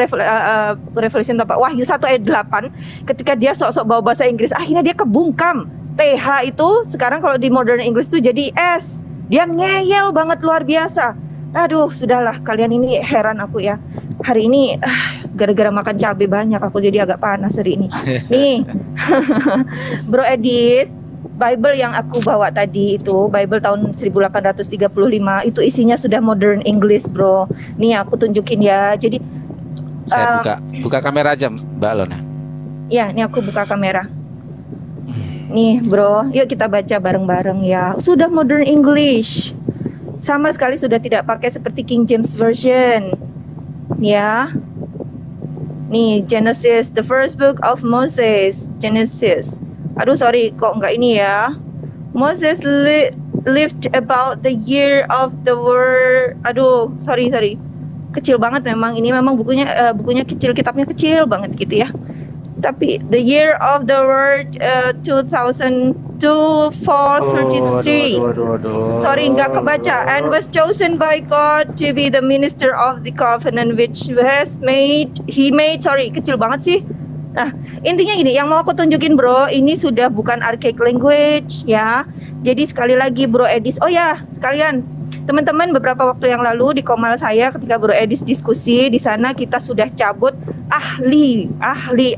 Speaker 8: Revelation Wahyu 1 ayat 8, ketika dia sok-sok bawa bahasa Inggris, akhirnya dia kebungkam. TH itu sekarang kalau di modern English itu jadi S. Dia ngeyel banget, luar biasa. Aduh, sudahlah, kalian ini heran aku ya. Hari ini gara-gara makan cabai banyak, aku jadi agak panas hari ini. Nih, Bro Edis, Bible yang aku bawa tadi itu, Bible tahun 1835, itu isinya sudah modern English, bro. Nih aku tunjukin ya. Jadi saya buka kamera aja, Mbak Lona. Ya, ini aku buka kamera. Nih, bro, yuk kita baca bareng-bareng ya. Sudah modern English. Sama sekali sudah tidak pakai seperti King James Version. Ya. Nih, Genesis, the first book of Moses. Genesis. Aduh, sorry, kok enggak ini ya.
Speaker 7: Moses lived about the year of the word. Aduh, sorry. Kecil banget memang. Ini memang bukunya kecil, kitabnya kecil banget gitu ya. Tapi the year of the word 2002-433. Sorry, nggak kebaca. And was chosen by God to be the minister of the covenant which he made. Sorry, kecil banget sih. Nah, intinya gini, yang mau aku tunjukin bro, ini sudah bukan archaic language ya. Jadi sekali lagi bro Edis, oh ya sekalian teman-teman, beberapa waktu yang lalu di Komal saya ketika bro Edis diskusi di sana, kita sudah cabut ahli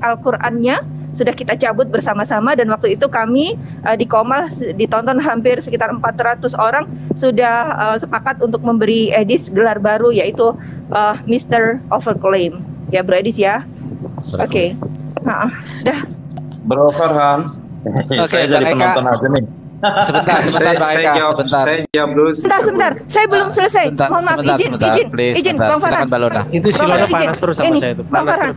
Speaker 7: Al-Qur'annya, sudah kita cabut bersama-sama, dan waktu itu kami di Komal ditonton hampir sekitar 400 orang, sudah sepakat untuk memberi Edis gelar baru yaitu Mr. Overclaim ya bro Edis ya. Oke. Dah.
Speaker 9: Bro Farhan. Saya jadi penonton aja nih.
Speaker 1: Sebentar Bang Eka, sebentar.
Speaker 9: Saya jawab dulu.
Speaker 7: Sebentar. Saya belum selesai. Mohon maaf, izin Bang Farhan.
Speaker 8: Itu si Lona panas terus sama saya itu.
Speaker 7: Bang Farhan,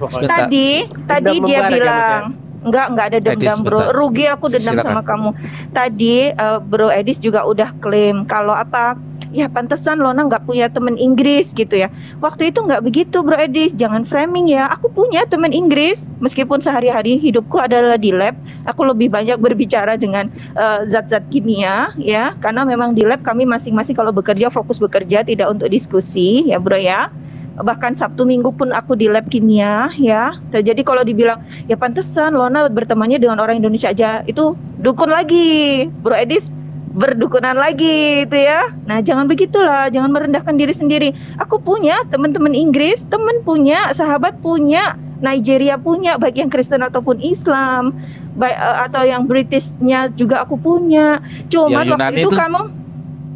Speaker 7: tadi dia bilang enggak ada dendam bro. Rugi aku dendam sama kamu. Tadi Bro Edis juga udah klaim kalau apa? Ya pantesan Lona nggak punya teman Inggris gitu ya. Waktu itu nggak begitu Bro Edis, jangan framing ya. Aku punya teman Inggris, meskipun sehari-hari hidupku adalah di lab. Aku lebih banyak berbicara dengan zat-zat kimia ya, karena memang di lab kami masing-masing kalau bekerja fokus bekerja, tidak untuk diskusi ya Bro ya. Bahkan Sabtu Minggu pun aku di lab kimia ya. Jadi kalau dibilang ya pantesan Lona bertemannya dengan orang Indonesia aja, itu dukun lagi Bro Edis, berdukunan lagi itu ya. Nah jangan begitulah, jangan merendahkan diri sendiri. Aku punya teman-teman Inggris, teman punya, sahabat punya, Nigeria punya, baik yang Kristen ataupun Islam, baik atau yang Britishnya juga aku punya. Cuma waktu itu kamu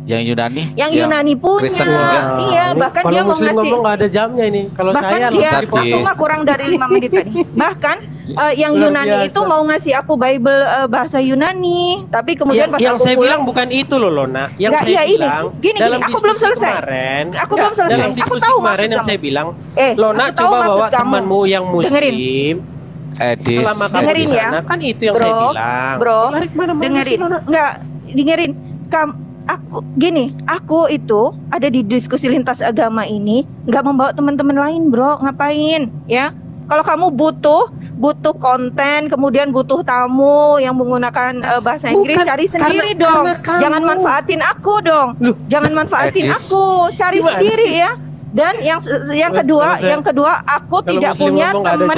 Speaker 1: yang
Speaker 7: Yunani punya,
Speaker 1: Kristen juga.
Speaker 7: Iya, bahkan dia mau ngasih.
Speaker 8: Ngomong nggak ada jamnya ini. Kalau saya
Speaker 7: dia cuma kurang dari 5 menit tadi. Bahkan yang Yunani itu mau ngasih aku Bible bahasa Yunani, tapi kemudian pas
Speaker 8: yang
Speaker 7: aku
Speaker 8: saya bilang bukan itu loh Lona. Yang saya bilang
Speaker 7: gini, aku belum selesai. Aku tahu
Speaker 8: kemarin yang saya bilang, Lona coba bawa temanmu yang muslim.
Speaker 1: Edis.
Speaker 8: Selama kamu di sana, kan itu yang saya bilang.
Speaker 7: Bro, dengerin. Aku itu ada di diskusi lintas agama ini, nggak membawa teman-teman lain bro, ngapain ya? Kalau kamu butuh konten, kemudian butuh tamu yang menggunakan bahasa Inggris, cari sendiri dong. Jangan manfaatin aku dong. Jangan manfaatin aku, cari sendiri ya. Dan yang kedua, aku tidak punya teman.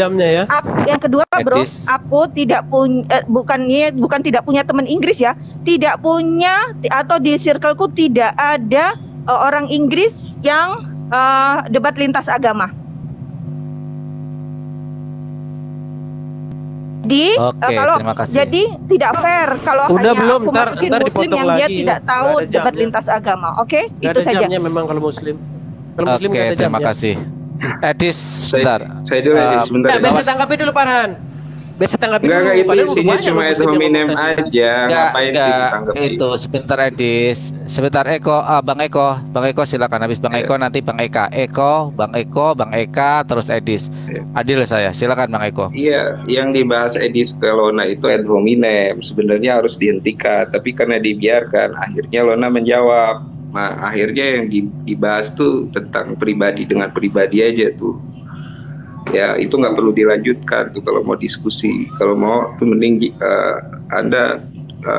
Speaker 7: Yang kedua, bro, aku tidak punya, bukan tidak punya teman Inggris ya. Tidak punya, atau di circleku tidak ada orang Inggris yang debat lintas agama. Jadi tidak fair kalau hanya aku masukin muslim yang dia tidak tahu debat lintas agama. Oke, itu saja.
Speaker 8: Memang kalau muslim.
Speaker 1: Oke, terima kasih. Edis, sebentar.
Speaker 9: Saya dulu Edis, sebentar.
Speaker 8: Biasa tanggapi dulu Farhan. Biasa tanggapi dulu.
Speaker 9: Enggak, itu isinya cuma ad hominem aja. Ngapain sih ditanggapi?
Speaker 1: Itu sebentar Edis. Sebentar Bang Eko silakan, habis Bang Eko nanti Bang Eka. Bang Eka terus Edis. Adil saya. Silakan Bang Eko.
Speaker 9: Iya, yang dibahas Edis ke Lona itu ad hominem. Sebenarnya harus dihentikan, tapi karena dibiarkan, akhirnya Lona menjawab. Nah, akhirnya yang dibahas tuh tentang pribadi dengan pribadi aja tuh. Ya, itu nggak perlu dilanjutkan tuh kalau mau diskusi. Kalau mau tuh mending Anda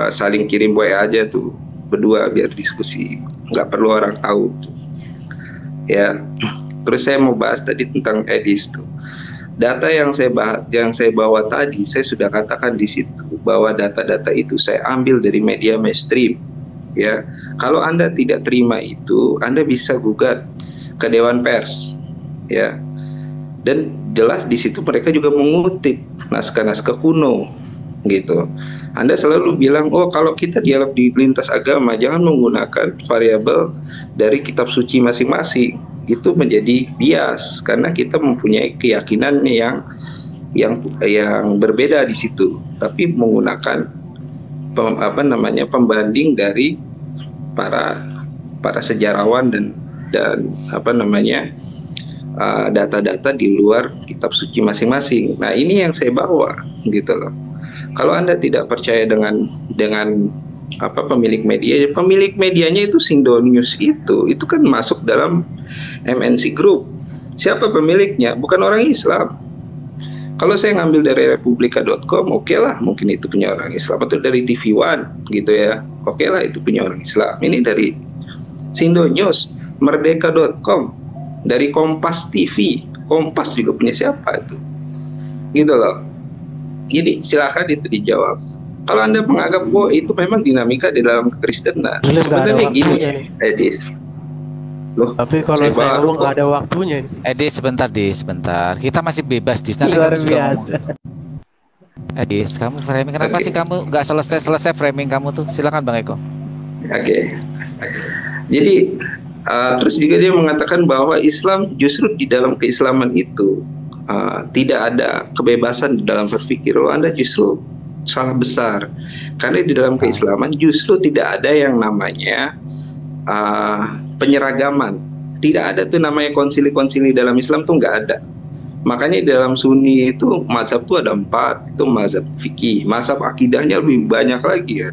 Speaker 9: saling kirim WA aja tuh berdua biar diskusi. Nggak perlu orang tahu tuh. Ya, terus saya mau bahas tadi tentang Edis tuh. Data yang saya bawa tadi, saya sudah katakan di situ bahwa data-data itu saya ambil dari media mainstream. Ya, kalau Anda tidak terima itu, Anda bisa gugat ke Dewan Pers, ya. Dan jelas di situ mereka juga mengutip naskah-naskah kuno, gitu. Anda selalu bilang, oh kalau kita dialog di lintas agama, jangan menggunakan variabel dari kitab suci masing-masing. Itu menjadi bias karena kita mempunyai keyakinan yang berbeda di situ, tapi menggunakan pembanding dari para sejarawan dan data-data di luar kitab suci masing-masing. Nah, ini yang saya bawa gitu loh. Kalau Anda tidak percaya dengan pemilik media. Pemilik medianya itu Sindo News itu kan masuk dalam MNC Group. Siapa pemiliknya? Bukan orang Islam. Kalau saya ngambil dari republika.com, oke lah, mungkin itu punya orang Islam. Atau dari TV One gitu ya, oke lah, itu punya orang Islam. Ini dari Sindo News, merdeka.com, dari Kompas TV. Kompas juga punya siapa itu? Gitu loh. Jadi silakan itu dijawab. Kalau Anda menganggap bahwa itu memang dinamika di dalam kekristenan, sebenarnya gini, Edis. Loh,
Speaker 8: tapi kalau saya ngomong nggak ada waktunya.
Speaker 1: Sebentar. Kita masih bebas di sana.
Speaker 8: Luar biasa.
Speaker 1: Kamu framing, kenapa sih kamu nggak selesai framing kamu tuh? Silakan Bang Eko.
Speaker 9: Oke. Jadi terus juga dia mengatakan bahwa Islam justru di dalam keislaman itu tidak ada kebebasan di dalam berpikir. Anda justru salah besar, karena di dalam keislaman justru tidak ada yang namanya penyeragaman. Tidak ada tuh namanya konsili-konsili dalam Islam tuh nggak ada. Makanya di dalam Sunni itu mazhab tuh ada 4, itu mazhab fikih. Mazhab akidahnya lebih banyak lagi,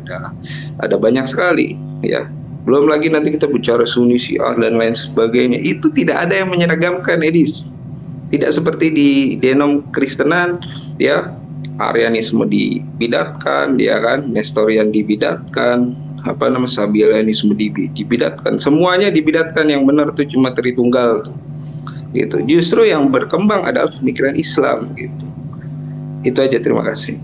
Speaker 9: ada banyak sekali ya. Belum lagi nanti kita bicara Sunni, Syiah dan lain sebagainya. Itu tidak ada yang menyeragamkan, Edis. Tidak seperti di denom Kristenan ya, Arianisme dibidatkan, ya kan, Nestorian dibidatkan, Sabellianisme dibidatkan, semuanya dibidatkan. Yang benar tuh cuma Tritunggal gitu. Justru yang berkembang adalah pemikiran Islam gitu. Itu aja, terima kasih.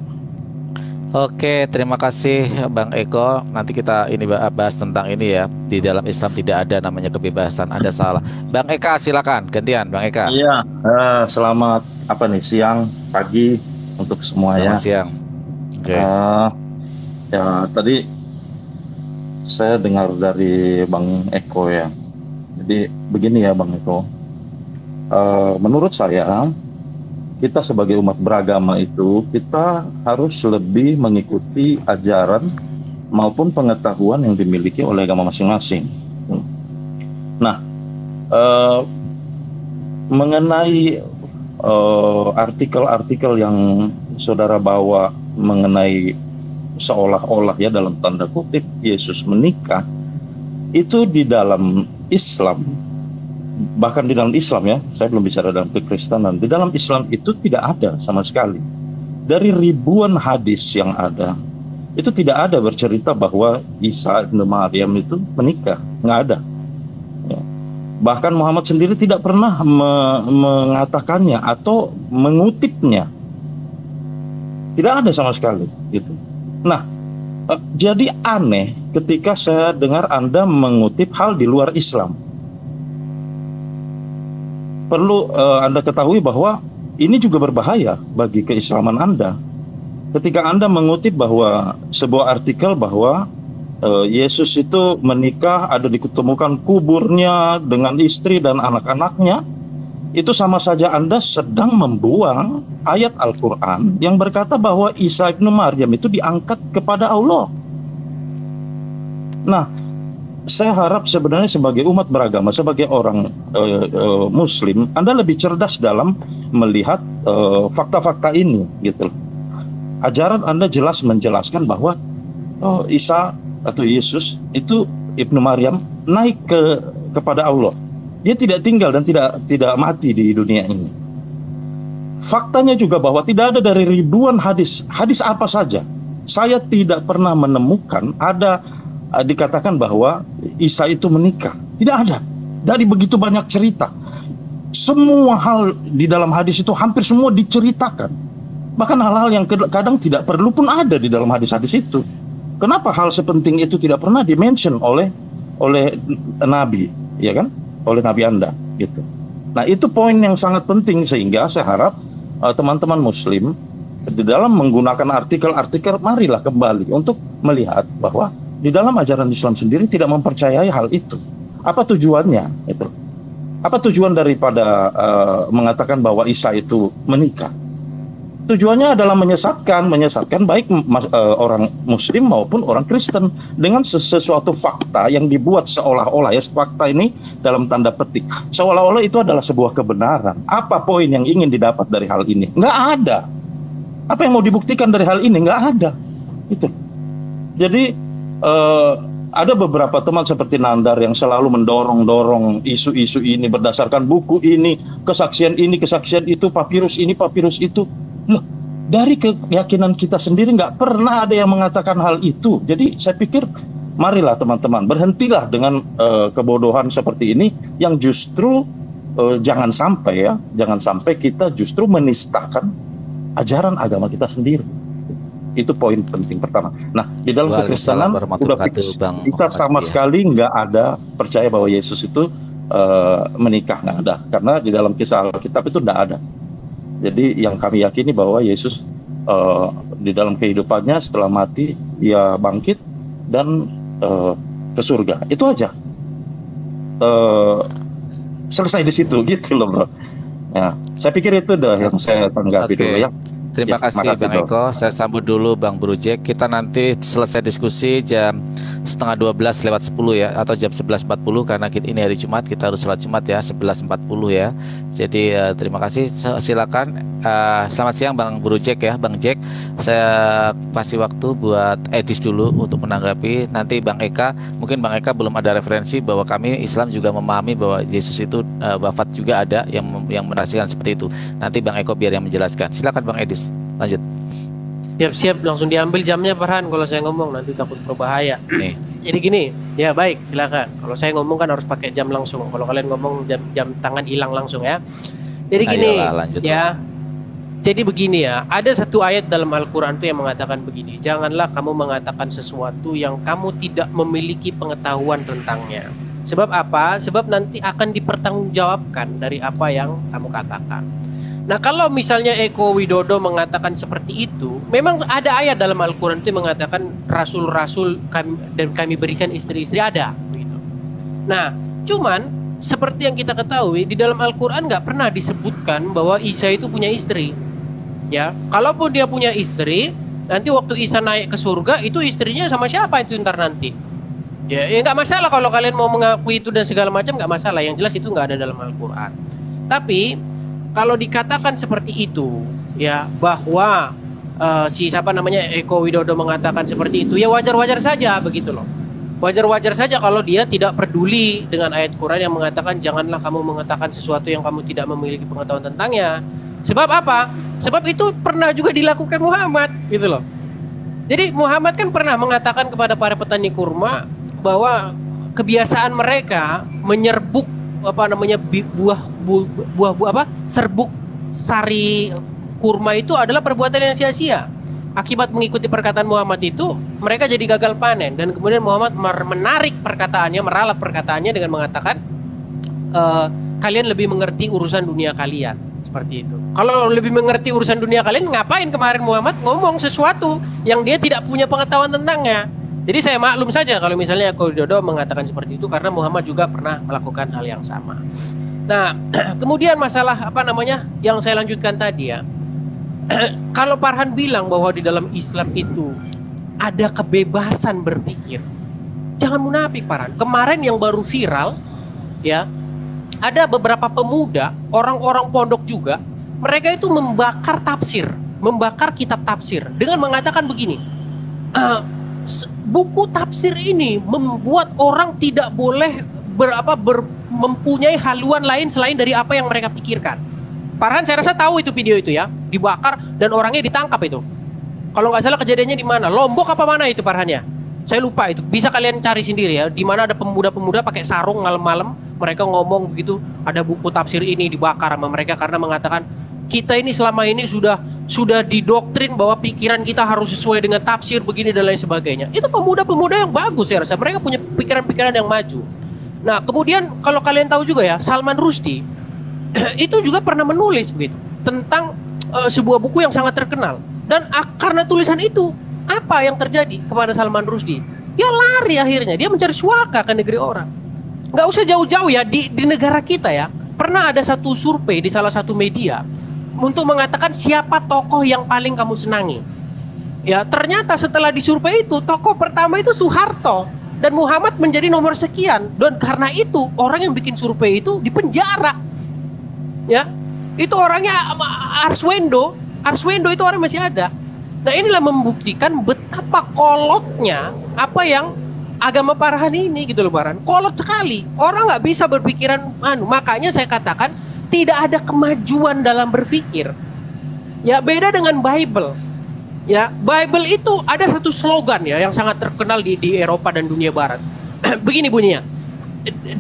Speaker 1: Oke, terima kasih Bang Eko. Nanti kita bahas tentang ini ya. Di dalam Islam tidak ada namanya kebebasan. Anda salah. Bang Eka, silakan gantian Bang Eka.
Speaker 10: Iya, selamat siang, pagi untuk semua. Selamat
Speaker 1: siang. Oke.
Speaker 10: Ya tadi saya dengar dari Bang Eko ya. Jadi begini ya Bang Eko. Menurut saya, kita sebagai umat beragama itu, kita harus lebih mengikuti ajaran maupun pengetahuan yang dimiliki oleh agama masing-masing. Nah, mengenai artikel-artikel yang saudara bawa mengenai seolah-olah ya dalam tanda kutip Yesus menikah, itu di dalam Islam, bahkan di dalam Islam ya, saya belum bicara dalam kekristenan, di dalam Islam itu tidak ada sama sekali. Dari ribuan hadis yang ada, itu tidak ada bercerita bahwa Isa bin Maryam itu menikah, nggak ada ya. Bahkan Muhammad sendiri tidak pernah mengatakannya atau mengutipnya, tidak ada sama sekali gitu. Nah, jadi aneh ketika saya dengar Anda mengutip hal di luar Islam. Perlu Anda ketahui bahwa ini juga berbahaya bagi keislaman Anda. Ketika Anda mengutip bahwa sebuah artikel bahwa Yesus itu menikah, ada ditemukan kuburnya dengan istri dan anak-anaknya, itu sama saja Anda sedang membuang ayat Al-Quran yang berkata bahwa Isa bin Maryam itu diangkat kepada Allah. Nah, saya harap sebenarnya sebagai umat beragama, sebagai orang Muslim, Anda lebih cerdas dalam melihat fakta-fakta ini, gitu. Ajaran Anda jelas menjelaskan bahwa Isa atau Yesus itu Ibnu Maryam naik kepada Allah. Dia tidak tinggal dan tidak mati di dunia ini. Faktanya juga bahwa tidak ada dari ribuan hadis apa saja, saya tidak pernah menemukan ada dikatakan bahwa Isa itu menikah. Tidak ada. Dari begitu banyak cerita, semua hal di dalam hadis itu hampir semua diceritakan. Bahkan hal-hal yang kadang tidak perlu pun ada di dalam hadis-hadis itu. Kenapa hal sepenting itu tidak pernah dimention oleh Nabi, ya kan? Oleh Nabi Anda, gitu. Nah, itu poin yang sangat penting, sehingga saya harap teman-teman Muslim di dalam menggunakan artikel-artikel, marilah kembali untuk melihat bahwa di dalam ajaran Islam sendiri tidak mempercayai hal itu. Apa tujuannya? Itu. Apa tujuan daripada mengatakan bahwa Isa itu menikah? Tujuannya adalah menyesatkan baik orang Muslim maupun orang Kristen dengan sesuatu fakta yang dibuat seolah-olah, ya, fakta ini dalam tanda petik, seolah-olah itu adalah sebuah kebenaran. Apa poin yang ingin didapat dari hal ini? Nggak ada. Apa yang mau dibuktikan dari hal ini? Nggak ada. Itu. Jadi ada beberapa teman seperti Nandar yang selalu mendorong isu-isu ini berdasarkan buku ini, kesaksian itu, papirus ini, papirus itu. Loh, dari keyakinan kita sendiri nggak pernah ada yang mengatakan hal itu. Jadi saya pikir marilah teman-teman, berhentilah dengan kebodohan seperti ini yang justru jangan sampai kita justru menistakan ajaran agama kita sendiri. Itu poin penting pertama. Nah, di dalam kekristenan udah fix, kita sama sekali nggak ada percaya bahwa Yesus itu menikah, nggak ada. Karena di dalam kisah Alkitab itu nggak ada. Jadi yang kami yakini bahwa Yesus di dalam kehidupannya setelah mati dia bangkit dan ke surga. Itu aja. Selesai di situ gitu loh, bro. Ya, saya pikir itu dah yang saya tanggapi dulu ya.
Speaker 1: Terima kasih Bang Eko. Saya sambut dulu Bang Brujek. Kita nanti selesai diskusi jam 11:30 lewat 10 ya, atau jam 11:40 karena ini hari Jumat, kita harus sholat Jumat ya, 11:40 ya. Jadi terima kasih. Silakan. Selamat siang Bang Brujek ya, Bang Jack. Saya kasih waktu buat Edis dulu untuk menanggapi. Nanti Bang Eka, mungkin Bang Eka belum ada referensi bahwa kami Islam juga memahami bahwa Yesus itu wafat juga ada yang menasihatkan seperti itu. Nanti Bang Eko biar yang menjelaskan. Silakan Bang Edis. Lanjut.
Speaker 8: Siap-siap, langsung diambil jamnya Farhan kalau saya ngomong, nanti takut berbahaya. Nih. Jadi gini, ya baik, silakan. Kalau saya ngomong kan harus pakai jam langsung. Kalau kalian ngomong jam tangan hilang langsung ya. Jadi gini, ya. Jadi begini ya, ada satu ayat dalam Al-Quran itu yang mengatakan begini, janganlah kamu mengatakan sesuatu yang kamu tidak memiliki pengetahuan tentangnya. Sebab apa? Sebab nanti akan dipertanggungjawabkan dari apa yang kamu katakan. Nah, kalau misalnya Eko Widodo mengatakan seperti itu, memang ada ayat dalam Al-Quran itu mengatakan rasul-rasul dan kami berikan istri-istri, ada gitu. Nah, cuman seperti yang kita ketahui di dalam Al-Quran nggak pernah disebutkan bahwa Isa itu punya istri. Ya, kalaupun dia punya istri, nanti waktu Isa naik ke surga itu istrinya sama siapa itu ntar nanti? Ya nggak masalah kalau kalian mau mengakui itu dan segala macam, nggak masalah. Yang jelas itu nggak ada dalam Al-Quran. Tapi kalau dikatakan seperti itu, ya bahwa siapa namanya Eko Widodo mengatakan seperti itu, ya wajar-wajar saja begitu loh. Wajar-wajar saja kalau dia tidak peduli dengan ayat Quran yang mengatakan janganlah kamu mengatakan sesuatu yang kamu tidak memiliki pengetahuan tentangnya. Sebab apa? Sebab itu pernah juga dilakukan Muhammad, gitu loh. Jadi Muhammad kan pernah mengatakan kepada para petani kurma bahwa kebiasaan mereka menyerbuk buah serbuk sari kurma itu adalah perbuatan yang sia-sia. Akibat mengikuti perkataan Muhammad itu, mereka jadi gagal panen, dan kemudian Muhammad menarik perkataannya, meralat perkataannya dengan mengatakan kalian lebih mengerti urusan dunia kalian, seperti itu. Kalau lebih mengerti urusan dunia kalian, ngapain kemarin Muhammad ngomong sesuatu yang dia tidak punya pengetahuan tentangnya? Jadi saya maklum saja kalau misalnya Eko Widodo mengatakan seperti itu, karena Muhammad juga pernah melakukan hal yang sama. Nah, kemudian masalah yang saya lanjutkan tadi ya. Kalau Farhan bilang bahwa di dalam Islam itu ada kebebasan berpikir, jangan munafik Farhan. Kemarin yang baru viral ya, ada beberapa pemuda, orang-orang pondok juga, mereka itu membakar tafsir, membakar kitab tafsir dengan mengatakan begini, buku tafsir ini membuat orang tidak boleh mempunyai haluan lain selain dari apa yang mereka pikirkan. Farhan saya rasa tahu itu video itu ya, dibakar dan orangnya ditangkap itu. Kalau nggak salah kejadiannya di mana? Lombok apa mana itu Farhan ya? Saya lupa itu. Bisa kalian cari sendiri ya. Di mana ada pemuda-pemuda pakai sarung malam-malam, mereka ngomong begitu, ada buku tafsir ini dibakar sama mereka karena mengatakan kita ini selama ini sudah didoktrin bahwa pikiran kita harus sesuai dengan tafsir begini dan lain sebagainya. Itu pemuda-pemuda yang bagus saya rasa. Mereka punya pikiran-pikiran yang maju. Nah, kemudian kalau kalian tahu juga ya, Salman Rushdie itu juga pernah menulis begitu tentang sebuah buku yang sangat terkenal. Dan karena tulisan itu, apa yang terjadi kepada Salman Rushdie? Dia lari akhirnya, dia mencari suaka ke negeri orang. Nggak usah jauh-jauh ya, di negara kita ya, pernah ada satu survei di salah satu media untuk mengatakan siapa tokoh yang paling kamu senangi. Ya, ternyata setelah disurvei itu, tokoh pertama itu Soeharto dan Muhammad menjadi nomor sekian. Dan karena itu orang yang bikin survei itu dipenjara. Ya, itu orangnya Arswendo itu orang masih ada. Nah inilah membuktikan betapa kolotnya apa yang agama Farhan ini gitu loh Farhan. Kolot sekali. Orang nggak bisa berpikiran makanya saya katakan tidak ada kemajuan dalam berpikir. Ya beda dengan Bible. Ya Bible itu ada satu slogan ya yang sangat terkenal di Eropa dan dunia Barat. Begini bunyinya.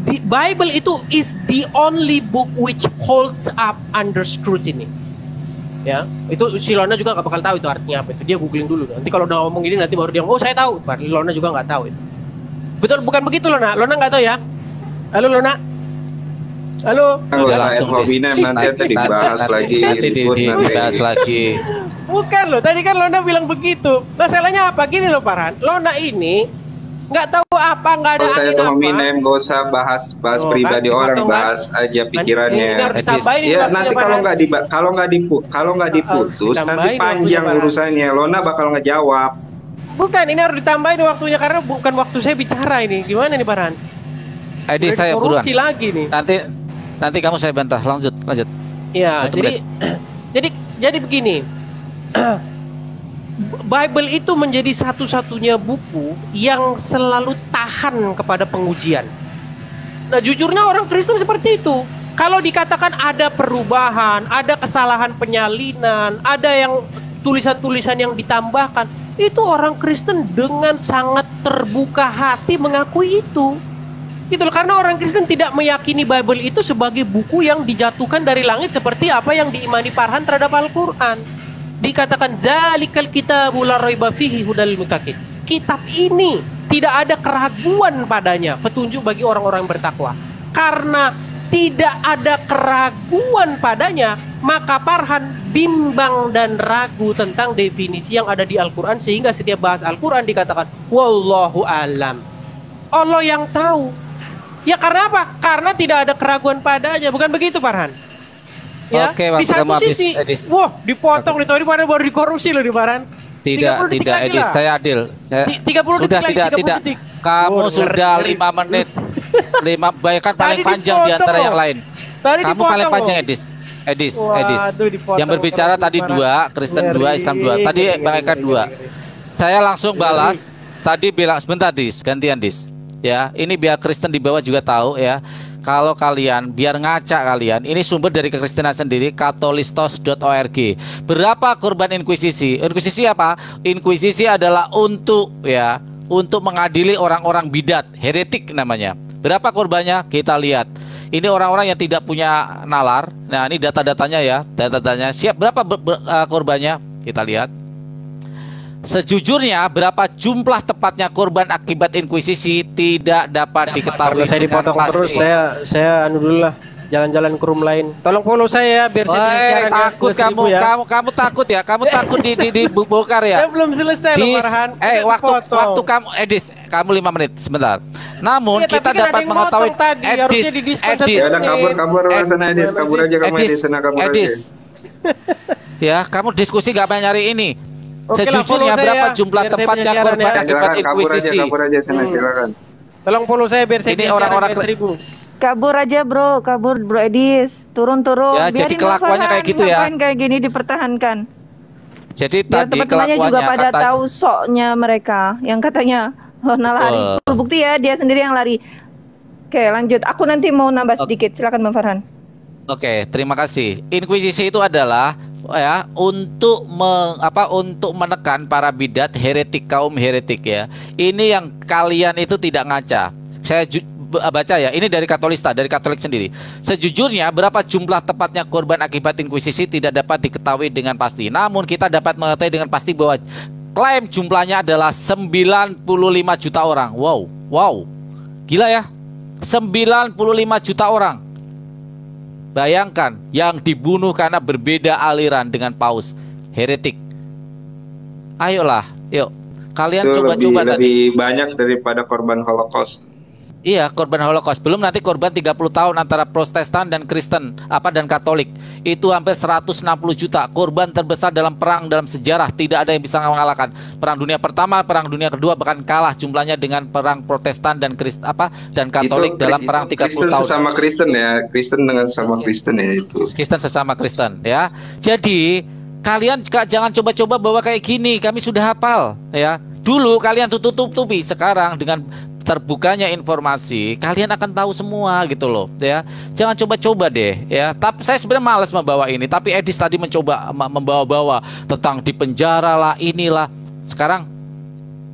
Speaker 8: The Bible itu is the only book which holds up under scrutiny. Ya, itu si Lona juga nggak bakal tahu itu artinya apa itu. Dia googling dulu. Nanti kalau udah ngomong gini nanti baru dia oh saya tahu. Lona juga nggak tahu itu. Betul bukan begitu Lona? Lona nggak tahu ya? Halo Lona? Halo?
Speaker 9: Langsung nanti dibahas lagi.
Speaker 1: Dibahas lagi.
Speaker 8: Bukan loh, tadi kan Lona bilang begitu. Masalahnya apa? Gini loh Farhan, Lona ini nggak tahu apa, nggak ada
Speaker 9: saya
Speaker 8: angin apa.
Speaker 9: Hominem, gak usah bahas pribadi orang, bahas aja pikirannya. Ya nanti kalau nggak diputus nanti panjang urusannya. Lona bakal ngejawab.
Speaker 8: Bukan, ini harus ditambahin waktunya karena bukan waktu saya bicara ini. Gimana nih Farhan?
Speaker 1: Edi saya buruan.
Speaker 8: Lagi nih.
Speaker 1: Nanti kamu saya bantah. Lanjut.
Speaker 8: Ya, jadi begini. Bible itu menjadi satu-satunya buku yang selalu tahan kepada pengujian. Nah, jujurnya orang Kristen seperti itu. Kalau dikatakan ada perubahan, ada kesalahan penyalinan, ada yang tulisan-tulisan yang ditambahkan, itu orang Kristen dengan sangat terbuka hati mengakui itu. Gitu loh, karena orang Kristen tidak meyakini Bible itu sebagai buku yang dijatuhkan dari langit seperti apa yang diimani Farhan terhadap Al-Quran. Dikatakan zalikal kitabul la raiba fihi hudal muttaqin. Kitab ini tidak ada keraguan padanya, petunjuk bagi orang-orang bertakwa. Karena tidak ada keraguan padanya, maka Farhan bimbang dan ragu tentang definisi yang ada di Al-Quran, sehingga setiap bahas Al-Quran dikatakan wallahu alam. Allah yang tahu. Ya karena apa? Karena tidak ada keraguan padanya, bukan begitu Farhan? Ya,
Speaker 1: oke, waktu kamu habis, Edis.
Speaker 8: Wah, dipotong nih, tadi baru dikorupsi loh di Farhan.
Speaker 1: Tidak, Edis, saya adil.
Speaker 8: 30
Speaker 1: sudah tidak. Kamu sudah 5 menit. 5 bahkan paling panjang di antara yang lain. Kamu paling panjang, Edis. Yang berbicara tadi 2, Kristen 2, Islam 2. Tadi bahkan 2. Saya langsung balas. Tadi bilang sebentar, Dis, gantian Dis. Ya, ini biar Kristen di bawah juga tahu ya. Kalau kalian biar ngaca kalian, ini sumber dari kekristenan sendiri, katolistos.org. Berapa korban inkuisisi? Inkuisisi apa? Inkuisisi adalah untuk mengadili orang-orang bidat, heretik namanya. Berapa korbannya? Kita lihat. Ini orang-orang yang tidak punya nalar. Nah, ini data-datanya ya, data-datanya. Siap berapa korbannya? Kita lihat. Sejujurnya berapa jumlah tepatnya korban akibat inkuisisi tidak dapat diketahui.
Speaker 8: Saya dipotong terus, saya anu dulu lah, jalan-jalan ke room lain. Tolong follow saya biar saya bisa siaran.
Speaker 1: Takut kamu takut ya, kamu takut dibongkar ya.
Speaker 8: Saya belum selesai loh Farhan.
Speaker 1: Waktu kamu Edis, kamu 5 menit sebentar. Namun kita dapat mengetahui Edis. Ya, kamu diskusi gak banyak nyari ini. Sejujurnya berapa jumlah tepatnya korban akibat inkuisisi?
Speaker 9: Silakan.
Speaker 8: Tolong follow saya biar saya
Speaker 1: ini orang-orang
Speaker 7: kabur aja bro Edis, turun.
Speaker 1: Ya, jadi kelakuannya kayak gitu ya.
Speaker 7: Kayak gini dipertahankan.
Speaker 1: Jadi
Speaker 7: biar
Speaker 1: tadi
Speaker 7: teman-temannya juga pada tahu soknya mereka yang katanya Lona lari. Terbukti ya dia sendiri yang lari. Oke, lanjut. Aku nanti mau nambah sedikit. Silakan Bang Farhan.
Speaker 1: Oke, terima kasih. Inkuisisi itu adalah untuk menekan para bidat, heretik, kaum heretik ya. Ini yang kalian itu tidak ngaca. Saya baca ya, ini dari Katolista, dari Katolik sendiri. Sejujurnya berapa jumlah tepatnya korban akibat inkuisisi tidak dapat diketahui dengan pasti. Namun kita dapat mengetahui dengan pasti bahwa klaim jumlahnya adalah 95 juta orang. Wow. Gila ya. 95 juta orang. Bayangkan yang dibunuh karena berbeda aliran dengan paus, heretik. Ayolah, yuk. Kalian coba-coba
Speaker 9: lebih banyak daripada korban Holocaust.
Speaker 1: Iya, korban Holocaust. Belum nanti korban 30 tahun antara Protestan dan Kristen dan Katolik. Itu hampir 160 juta. Korban terbesar dalam perang dalam sejarah. Tidak ada yang bisa mengalahkan. Perang Dunia Pertama, Perang Dunia Kedua bahkan kalah jumlahnya dengan perang Protestan dan dan Katolik dalam perang 30
Speaker 9: Kristen
Speaker 1: tahun.
Speaker 9: Sesama Kristen ya. Kristen dengan sesama Kristen ya itu.
Speaker 1: Kristen sesama Kristen ya. Jadi Kalian jangan coba-coba bawa kayak gini, kami sudah hafal ya. Dulu kalian tutup-tutupi, sekarang dengan terbukanya informasi, kalian akan tahu semua gitu loh ya. Jangan coba-coba deh ya. Tapi saya sebenarnya malas membawa ini, tapi Edis tadi mencoba membawa-bawa tentang di penjara lah, inilah. Sekarang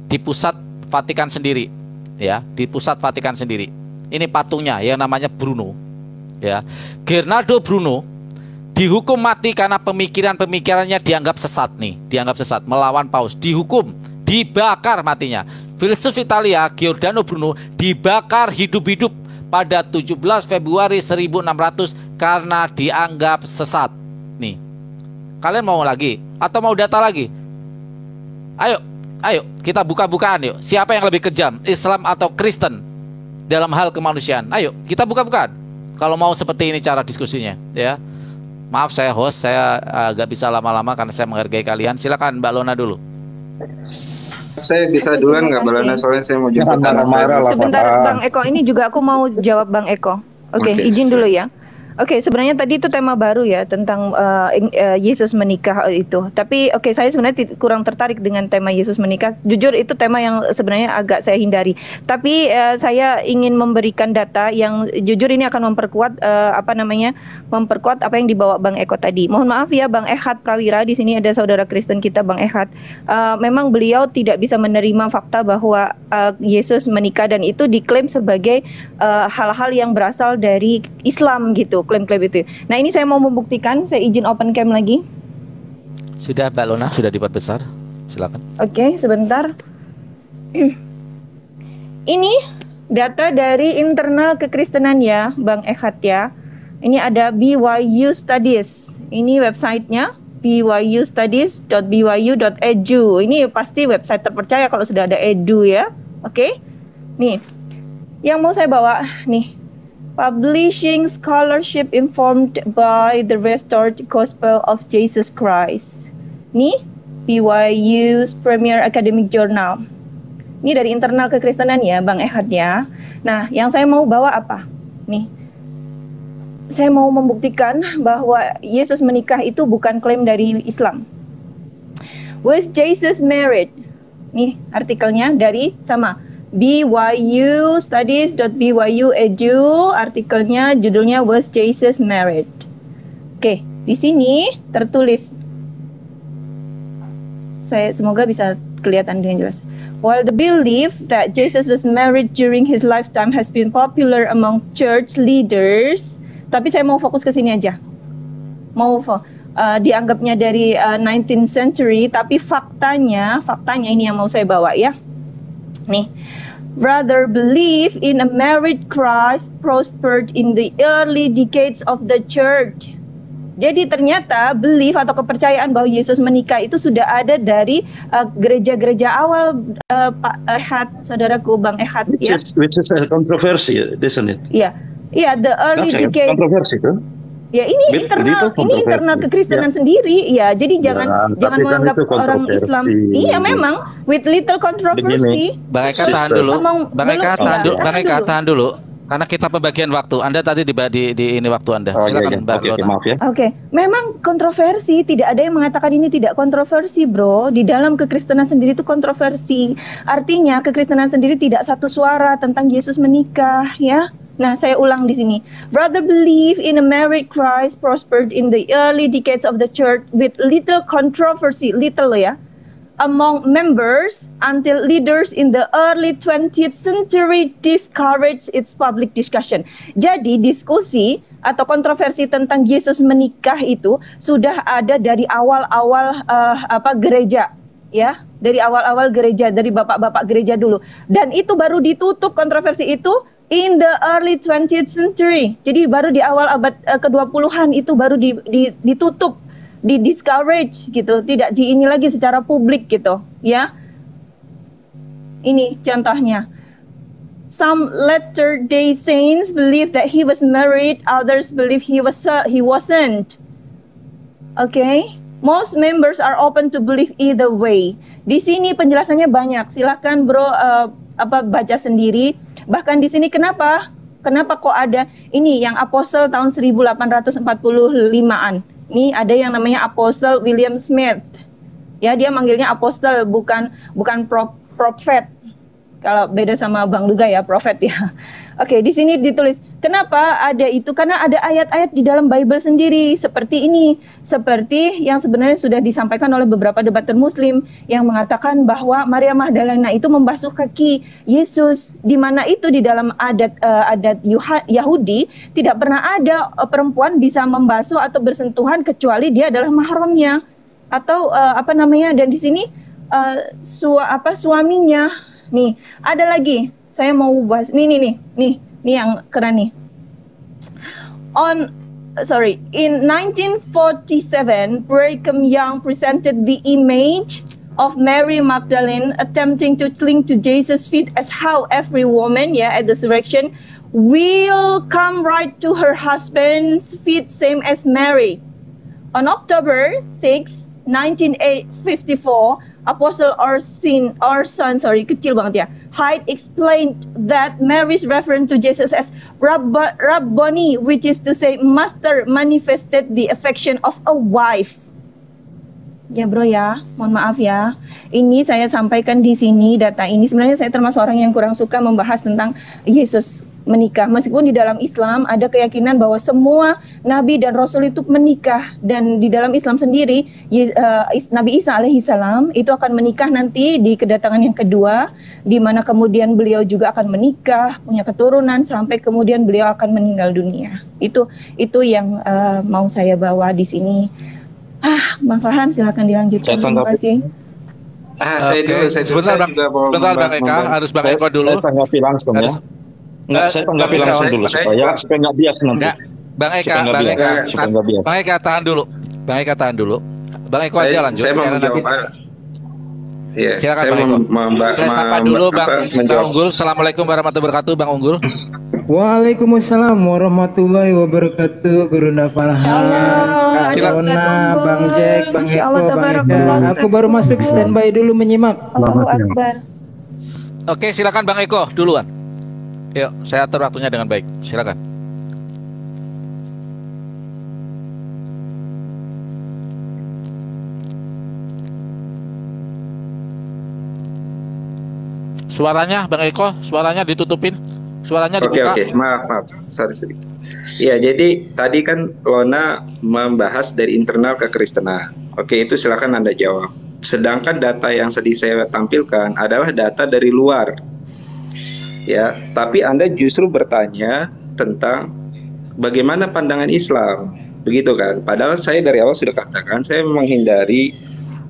Speaker 1: di pusat Vatikan sendiri ya, di pusat Vatikan sendiri. Ini patungnya yang namanya Bruno ya. Gernaldo Bruno dihukum mati karena pemikirannya dianggap sesat nih, dianggap sesat, melawan paus, dihukum, dibakar matinya. Filsuf Italia Giordano Bruno dibakar hidup-hidup pada 17 Februari 1600 karena dianggap sesat. Nih, kalian mau lagi atau mau data lagi? Ayo kita buka-bukaan yuk. Siapa yang lebih kejam, Islam atau Kristen dalam hal kemanusiaan? Ayo kita buka-bukaan. Kalau mau seperti ini cara diskusinya ya. Maaf saya host, saya agak bisa lama-lama karena saya menghargai kalian. Silakan Mbak Lona dulu.
Speaker 9: Saya bisa duluan nggak Mbak Lona, soalnya saya mau jemput anak saya.
Speaker 7: Sebentar Bang Eko, ini juga aku mau jawab Bang Eko. Oke, izin dulu ya. Oke, sebenarnya tadi itu tema baru ya tentang Yesus menikah itu. Tapi saya sebenarnya kurang tertarik dengan tema Yesus menikah. Jujur itu tema yang sebenarnya agak saya hindari. Tapi saya ingin memberikan data yang jujur ini akan memperkuat memperkuat apa yang dibawa Bang Eko tadi. Mohon maaf ya Bang Ehad Prawira, di sini ada saudara Kristen kita Bang Ehad. Memang beliau tidak bisa menerima fakta bahwa Yesus menikah dan itu diklaim sebagai hal-hal yang berasal dari Islam gitu. Klaim-klaim itu. Nah ini saya mau membuktikan, saya izin open cam lagi.
Speaker 1: Sudah Mbak Lona, sudah diperbesar. Silakan.
Speaker 7: Oke, sebentar. Ini data dari internal kekristenan ya, Bang Ehad ya. Ini ada BYU Studies. Ini websitenya byustudies.byu.edu. Ini pasti website terpercaya kalau sudah ada edu ya. Oke. Nih, yang mau saya bawa nih. Publishing scholarship informed by the restored gospel of Jesus Christ. Nih, BYU's Premier Academic Journal. Ini dari internal kekristenan ya, Bang Ehad ya. Nah, yang saya mau bawa apa? Nih, saya mau membuktikan bahwa Yesus menikah itu bukan klaim dari Islam. Was Jesus married? Nih, artikelnya dari sama byustudies.byu.edu, artikelnya judulnya Was Jesus Married. Oke, di sini tertulis. Saya semoga bisa kelihatan dengan jelas. While the belief that Jesus was married during his lifetime has been popular among church leaders, tapi saya mau fokus ke sini aja. Mau dianggapnya dari 19th century, tapi faktanya ini yang mau saya bawa ya. Nih, rather belief in a married Christ prospered in the early decades of the church. Jadi ternyata belief atau kepercayaan bahwa Yesus menikah itu sudah ada dari gereja-gereja awal, Pak Ehad, saudaraku Bang Ehad ya.
Speaker 10: Which is a controversy, isn't it?
Speaker 7: Iya, the early decades.
Speaker 10: Kontroversi kan?
Speaker 7: Ya ini internal kekristenan sendiri ya. Jadi jangan menganggap orang Islam. Iya memang with little controversy.
Speaker 1: Bang Eka tahan dulu. Bang Eka tahan dulu. Karena kita pembagian waktu. Anda tadi di ini waktu Anda. Silakan Mbak Lona.
Speaker 7: Oke, memang kontroversi. Tidak ada yang mengatakan ini tidak kontroversi, bro. Di dalam kekristenan sendiri itu kontroversi. Artinya kekristenan sendiri tidak satu suara tentang Yesus menikah, ya. Nah, saya ulang di sini. Brother belief in a married Christ prospered in the early decades of the church with little controversy, little ya, among members until leaders in the early 20th century discouraged its public discussion. Jadi diskusi atau kontroversi tentang Yesus menikah itu sudah ada dari awal-awal gereja. Ya, dari awal-awal gereja, dari bapak-bapak gereja dulu. Dan itu baru ditutup kontroversi itu in the early 20th century. Jadi baru di awal abad ke-20-an itu baru ditutup, di-discourage gitu, tidak ini lagi secara publik gitu, ya. Ini contohnya. Some Latter-day Saints believe that he was married, others believe he wasn't. Okay? Most members are open to believe either way. Di sini penjelasannya banyak. Silakan bro baca sendiri. Bahkan di sini kenapa kok ada ini yang Apostle tahun 1845-an. Nih ada yang namanya Apostle William Smith. Ya, dia manggilnya apostle, bukan prophet. Kalau beda sama Bang Luga ya, prophet ya. Oke, di sini ditulis. Kenapa ada itu? Karena ada ayat-ayat di dalam Bible sendiri seperti ini. Seperti yang sebenarnya sudah disampaikan oleh beberapa debater muslim yang mengatakan bahwa Maria Magdalena itu membasuh kaki Yesus, di mana itu di dalam adat Yahudi tidak pernah ada perempuan bisa membasuh atau bersentuhan kecuali dia adalah mahramnya. Atau dan di sini suaminya. Nih ada lagi, saya mau bahas nih yang keren nih. In 1947, Brigham Young presented the image of Mary Magdalene attempting to cling to Jesus' feet as how every woman at the resurrection will come right to her husband's feet, same as Mary. On October 6, 1954, Apostle Orson, kecil banget ya, Hyde explained that Mary's reference to Jesus as Rabboni, which is to say master, manifested the affection of a wife. Ya bro ya, mohon maaf ya. Ini saya sampaikan di sini data ini. Sebenarnya saya termasuk orang yang kurang suka membahas tentang Yesus menikah. Meskipun di dalam Islam ada keyakinan bahwa semua nabi dan rasul itu menikah, dan di dalam Islam sendiri Nabi Isa alaihissalam itu akan menikah nanti di kedatangan yang kedua, di mana kemudian beliau juga akan menikah, punya keturunan sampai kemudian beliau akan meninggal dunia. Itu yang mau saya bawa di sini. Bang Farhan silakan dilanjutkan. Terima kasih.
Speaker 1: Sebentar Bang Eka, harus Bang Eko dulu.
Speaker 10: Saya tanggapi langsung ya. Saya tanggapi langsung dulu supaya nggak bias nanti.
Speaker 1: Bang Eka tahan dulu. Bang Eko aja lanjut.
Speaker 9: Saya mau
Speaker 1: nanti.
Speaker 9: Iya,
Speaker 1: silakan Bang Eko. Saya sapa dulu Bang Unggul. Assalamualaikum warahmatullahi wabarakatuh, Bang Unggul.
Speaker 11: Waalaikumsalam warahmatullahi wabarakatuh. Guru Farhan, Kak Dona, Bang Jack, Bang Eko, Bang Eka. Aku baru masuk standby dulu menyimak.
Speaker 7: Allahu Akbar.
Speaker 1: Oke, silakan Bang Eko duluan. Yuk, saya atur waktunya dengan baik. Silakan. Suaranya Bang Eko, suaranya ditutupin. Suaranya dibuka.
Speaker 9: Oke, maaf. Sorry. Ya, jadi tadi kan Lona membahas dari internal kekristenan. Oke, itu silakan Anda jawab. Sedangkan data yang sedang saya tampilkan adalah data dari luar. Ya, tapi Anda justru bertanya tentang bagaimana pandangan Islam, begitu kan? Padahal saya dari awal sudah katakan saya menghindari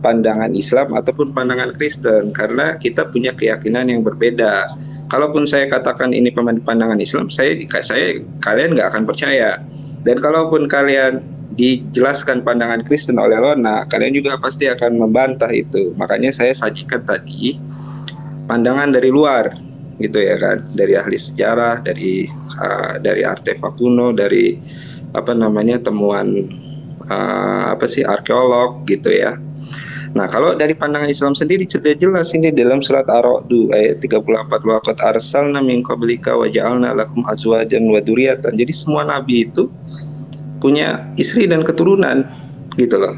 Speaker 9: pandangan Islam ataupun pandangan Kristen karena kita punya keyakinan yang berbeda. Kalaupun saya katakan ini pandangan Islam, kalian nggak akan percaya. Dan kalaupun kalian dijelaskan pandangan Kristen oleh Lona, kalian juga pasti akan membantah itu. Makanya saya sajikan tadi pandangan dari luar, gitu ya kan, dari ahli sejarah, dari artefak kuno, dari temuan arkeolog, gitu ya. Nah, kalau dari pandangan Islam sendiri sudah jelas ini dalam surat Ar-Ra'd ayat 34, waqad arsalna min qablika wa ja'alna lakum azwajan wa dzurriyyatan. Jadi semua nabi itu punya istri dan keturunan, gitu loh.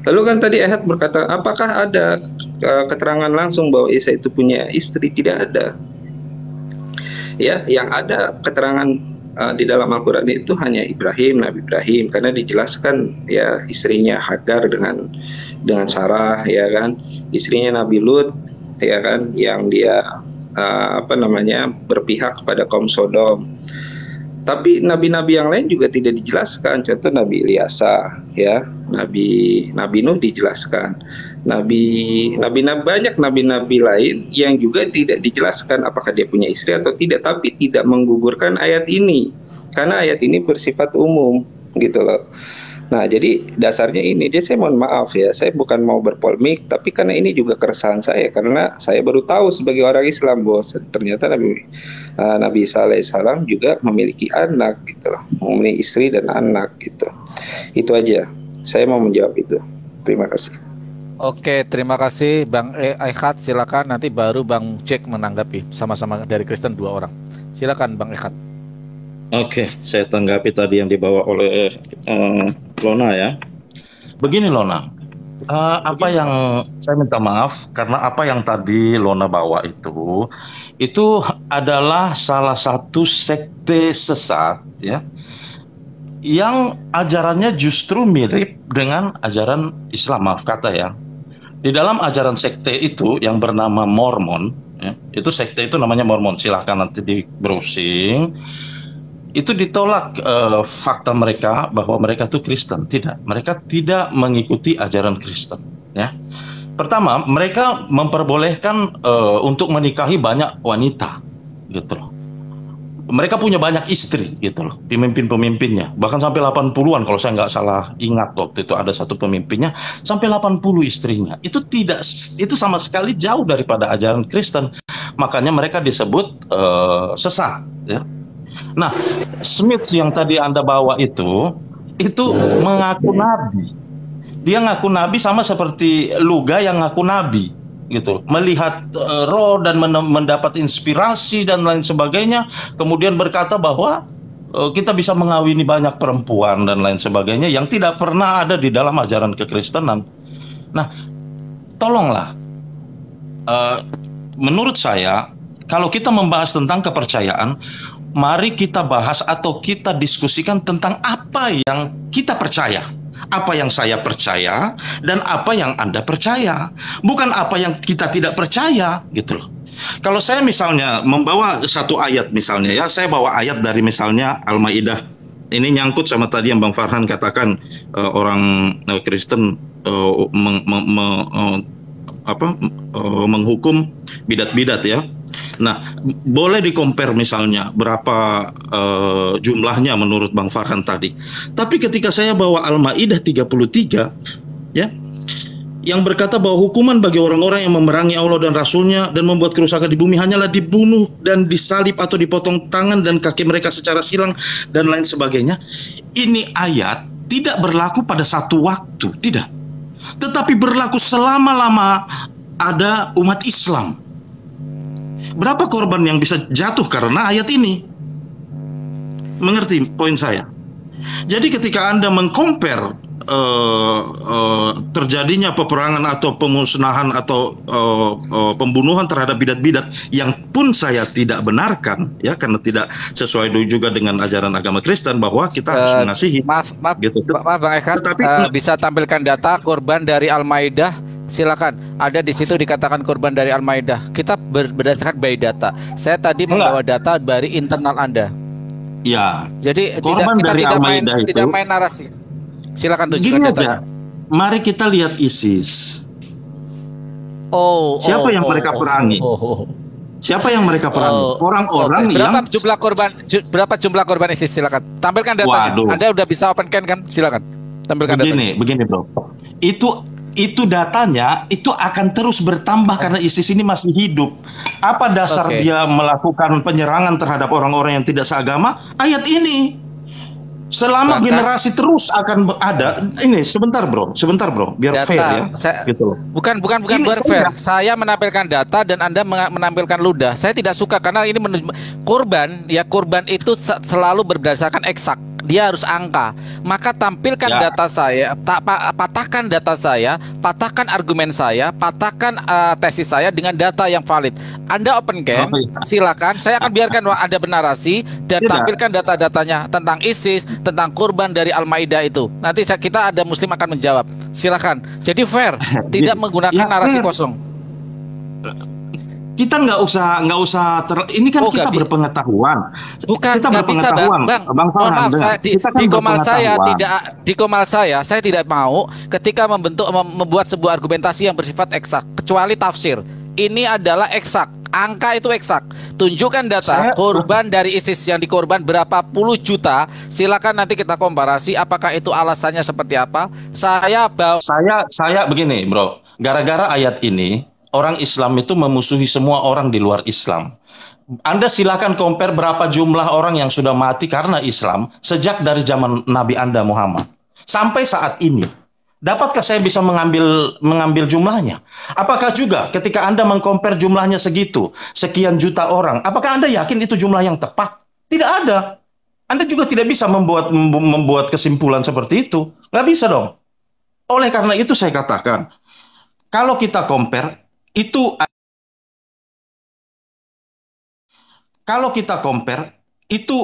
Speaker 9: Lalu kan tadi ayat berkata, apakah ada keterangan langsung bahwa Isa itu punya istri? Tidak ada. Ya, yang ada keterangan di dalam Al-Quran itu hanya Nabi Ibrahim, karena dijelaskan ya istrinya Hagar dengan Sarah, ya kan, istrinya Nabi Lut, ya kan, yang dia berpihak kepada kaum Sodom. Tapi nabi-nabi yang lain juga tidak dijelaskan. Contoh Nabi Ilyasa, ya, Nabi Nuh dijelaskan. Banyak nabi-nabi lain yang juga tidak dijelaskan apakah dia punya istri atau tidak, tapi tidak menggugurkan ayat ini karena ayat ini bersifat umum, gitu loh. Nah, jadi dasarnya ini, saya mohon maaf ya, saya bukan mau berpolemik, tapi karena ini juga keresahan saya, karena saya baru tahu sebagai orang Islam bahwa ternyata Nabi Isa alaihissalam juga memiliki anak, gitu loh, memiliki istri dan anak, gitu. Itu aja, saya mau menjawab itu. Terima kasih.
Speaker 1: Oke, terima kasih Bang Ekhat. Silakan, nanti baru Bang Jack menanggapi, sama-sama dari Kristen 2 orang. Silakan Bang Ekhat.
Speaker 10: Oke, saya tanggapi tadi yang dibawa oleh Lona ya. Begini Lona, apa yang saya minta maaf karena apa yang tadi Lona bawa itu adalah salah satu sekte sesat ya, yang ajarannya justru mirip dengan ajaran Islam, maaf kata ya. Di dalam ajaran sekte itu yang bernama Mormon, ya, itu sekte itu namanya Mormon, silahkan nanti di browsing. Itu ditolak fakta mereka bahwa mereka itu Kristen. Tidak, mereka tidak mengikuti ajaran Kristen. Ya, pertama mereka memperbolehkan untuk menikahi banyak wanita, gitu loh. Mereka punya banyak istri, gitu loh, pemimpin-pemimpinnya. Bahkan sampai 80-an kalau saya nggak salah ingat waktu itu ada satu pemimpinnya sampai 80 istrinya. Itu sama sekali jauh daripada ajaran Kristen. Makanya mereka disebut sesat. Ya. Nah, Smith yang tadi Anda bawa itu mengaku nabi. Dia ngaku nabi sama seperti Luga yang ngaku nabi, gitu. Melihat roh dan mendapat inspirasi dan lain sebagainya, kemudian berkata bahwa kita bisa mengawini banyak perempuan dan lain sebagainya yang tidak pernah ada di dalam ajaran kekristenan. Nah, tolonglah, menurut saya kalau kita membahas tentang kepercayaan, mari kita bahas atau kita diskusikan tentang apa yang kita percaya, apa yang saya percaya, dan apa yang Anda percaya, bukan apa yang kita tidak percaya, gitu loh. Kalau saya misalnya membawa satu ayat misalnya ya, saya bawa ayat dari misalnya Al-Maidah. Ini nyangkut sama tadi yang Bang Farhan katakan orang Kristen menghukum bidat-bidat ya. Nah, boleh di-compare misalnya berapa jumlahnya menurut Bang Farhan tadi. Tapi ketika saya bawa Al-Maidah 33 ya, yang berkata bahwa hukuman bagi orang-orang yang memerangi Allah dan Rasulnya dan membuat kerusakan di bumi hanyalah dibunuh dan disalib atau dipotong tangan dan kaki mereka secara silang dan lain sebagainya. Ini ayat tidak berlaku pada satu waktu, tidak. Tetapi berlaku selama-lama ada umat Islam. Berapa korban yang bisa jatuh karena ayat ini? Mengerti poin saya? Jadi ketika Anda meng-compare terjadinya peperangan atau pemusnahan atau pembunuhan terhadap bidat-bidat yang pun saya tidak benarkan ya, karena tidak sesuai juga dengan ajaran agama Kristen bahwa kita harus mengasihi.
Speaker 1: Maaf gitu. Maaf Bang Eka, bisa tampilkan data korban dari Al-Maidah. Silakan, ada di situ dikatakan korban dari Al-Maidah. Kita berdasarkan by data. Saya tadi membawa data dari internal Anda.
Speaker 10: Ya.
Speaker 1: Jadi
Speaker 10: korban
Speaker 1: kita
Speaker 10: dari Al-Maidah itu
Speaker 1: tidak main narasi. Silakan tunjukkan datanya.
Speaker 10: Mari kita lihat ISIS. Siapa yang mereka perangi? Siapa yang mereka perangi? Orang-orang yang
Speaker 1: berapa jumlah korban ISIS? Silakan tampilkan datanya.
Speaker 10: Waduh.
Speaker 1: Anda udah bisa open can kan? Silakan tampilkan datanya.
Speaker 10: Begini bro. Itu datanya itu akan terus bertambah karena ISIS ini masih hidup. Apa dasar dia melakukan penyerangan terhadap orang-orang yang tidak seagama? Ayat ini. Selama generasi terus akan ada. Ini sebentar bro, biar data, fair ya. Gitu loh.
Speaker 1: Bukan fair. Saya menampilkan data dan Anda menampilkan ludah. Saya tidak suka karena ini korban itu selalu berdasarkan eksak. Dia harus angka. Maka tampilkan data saya, patahkan data saya, patahkan argumen saya, patahkan tesis saya dengan data yang valid. Anda open cam, silakan. Saya akan biarkan Anda bernarasi dan tampilkan data-datanya tentang ISIS, tentang korban dari Al-Maidah itu. Nanti kita ada Muslim akan menjawab. Silakan. Jadi fair, tidak menggunakan narasi kosong.
Speaker 10: Kita nggak usah ini kan kita berpengetahuan.
Speaker 1: Bukan,
Speaker 10: kita berpengetahuan,
Speaker 1: Bang.
Speaker 10: Bang Farhan.
Speaker 1: Di komal saya tidak mau ketika membuat sebuah argumentasi yang bersifat eksak, kecuali tafsir. Ini adalah eksak. Angka itu eksak. Tunjukkan data korban dari ISIS yang dikorban berapa puluh juta. Silakan nanti kita komparasi apakah itu alasannya seperti apa. Saya begini, bro. Gara-gara ayat ini orang Islam itu memusuhi semua orang di luar Islam. Anda silakan compare berapa jumlah orang yang sudah mati karena Islam sejak dari zaman Nabi Anda Muhammad sampai saat ini. Dapatkah saya bisa mengambil jumlahnya? Apakah juga ketika Anda meng-compare jumlahnya segitu, sekian juta orang, apakah Anda yakin itu jumlah yang tepat? Tidak ada. Anda juga tidak bisa membuat kesimpulan seperti itu. Nggak bisa dong.
Speaker 10: Oleh karena itu saya katakan, kalau kita compare itu itu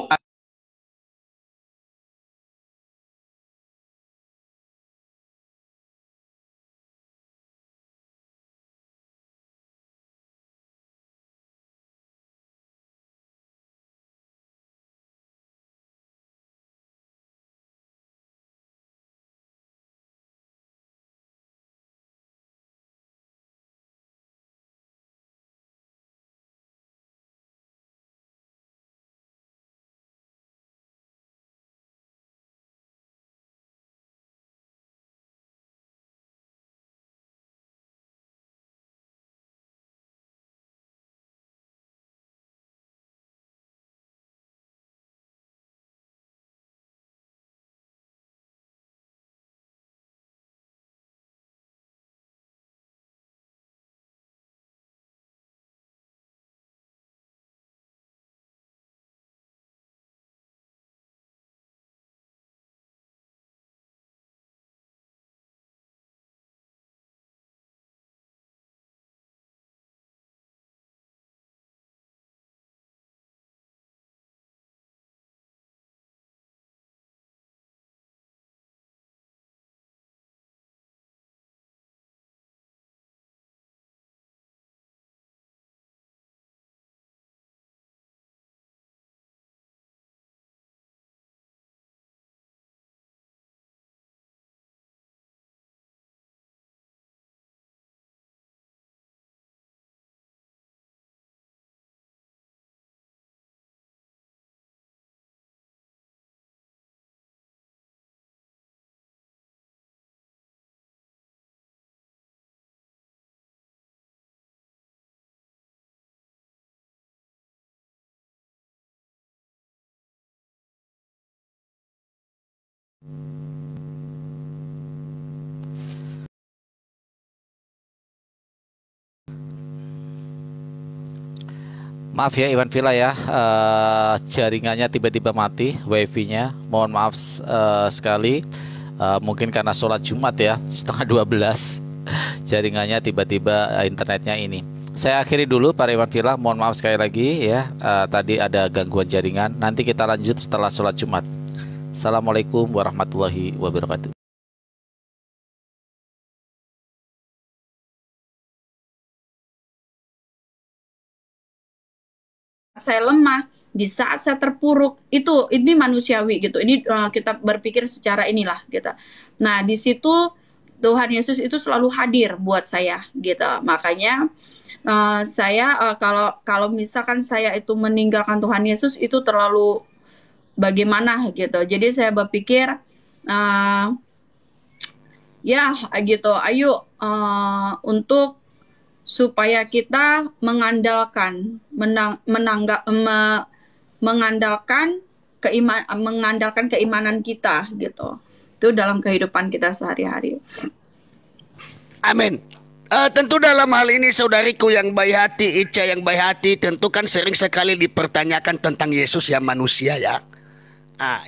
Speaker 1: Maaf ya Iwan Villa ya, jaringannya tiba-tiba mati, wifi-nya. Mohon maaf sekali. Mungkin karena sholat Jumat ya, setengah 12, jaringannya tiba-tiba internetnya ini. Saya akhiri dulu para Iwan Villa, mohon maaf sekali lagi ya. Tadi ada gangguan jaringan. Nanti kita lanjut setelah sholat Jumat. Assalamualaikum warahmatullahi wabarakatuh.
Speaker 12: Saya lemah, di saat saya terpuruk, ini manusiawi gitu. Ini kita berpikir secara inilah gitu. Nah, di situ Tuhan Yesus itu selalu hadir buat saya gitu. Makanya saya kalau misalkan saya itu meninggalkan Tuhan Yesus itu terlalu bagaimana gitu. Jadi saya berpikir ya gitu, ayo untuk supaya kita mengandalkan keimanan kita gitu. Itu dalam kehidupan kita sehari-hari.
Speaker 13: Amin. Tentu dalam hal ini saudariku yang baik hati, Ica yang baik hati, tentu kan sering sekali dipertanyakan tentang Yesus yang manusia ya.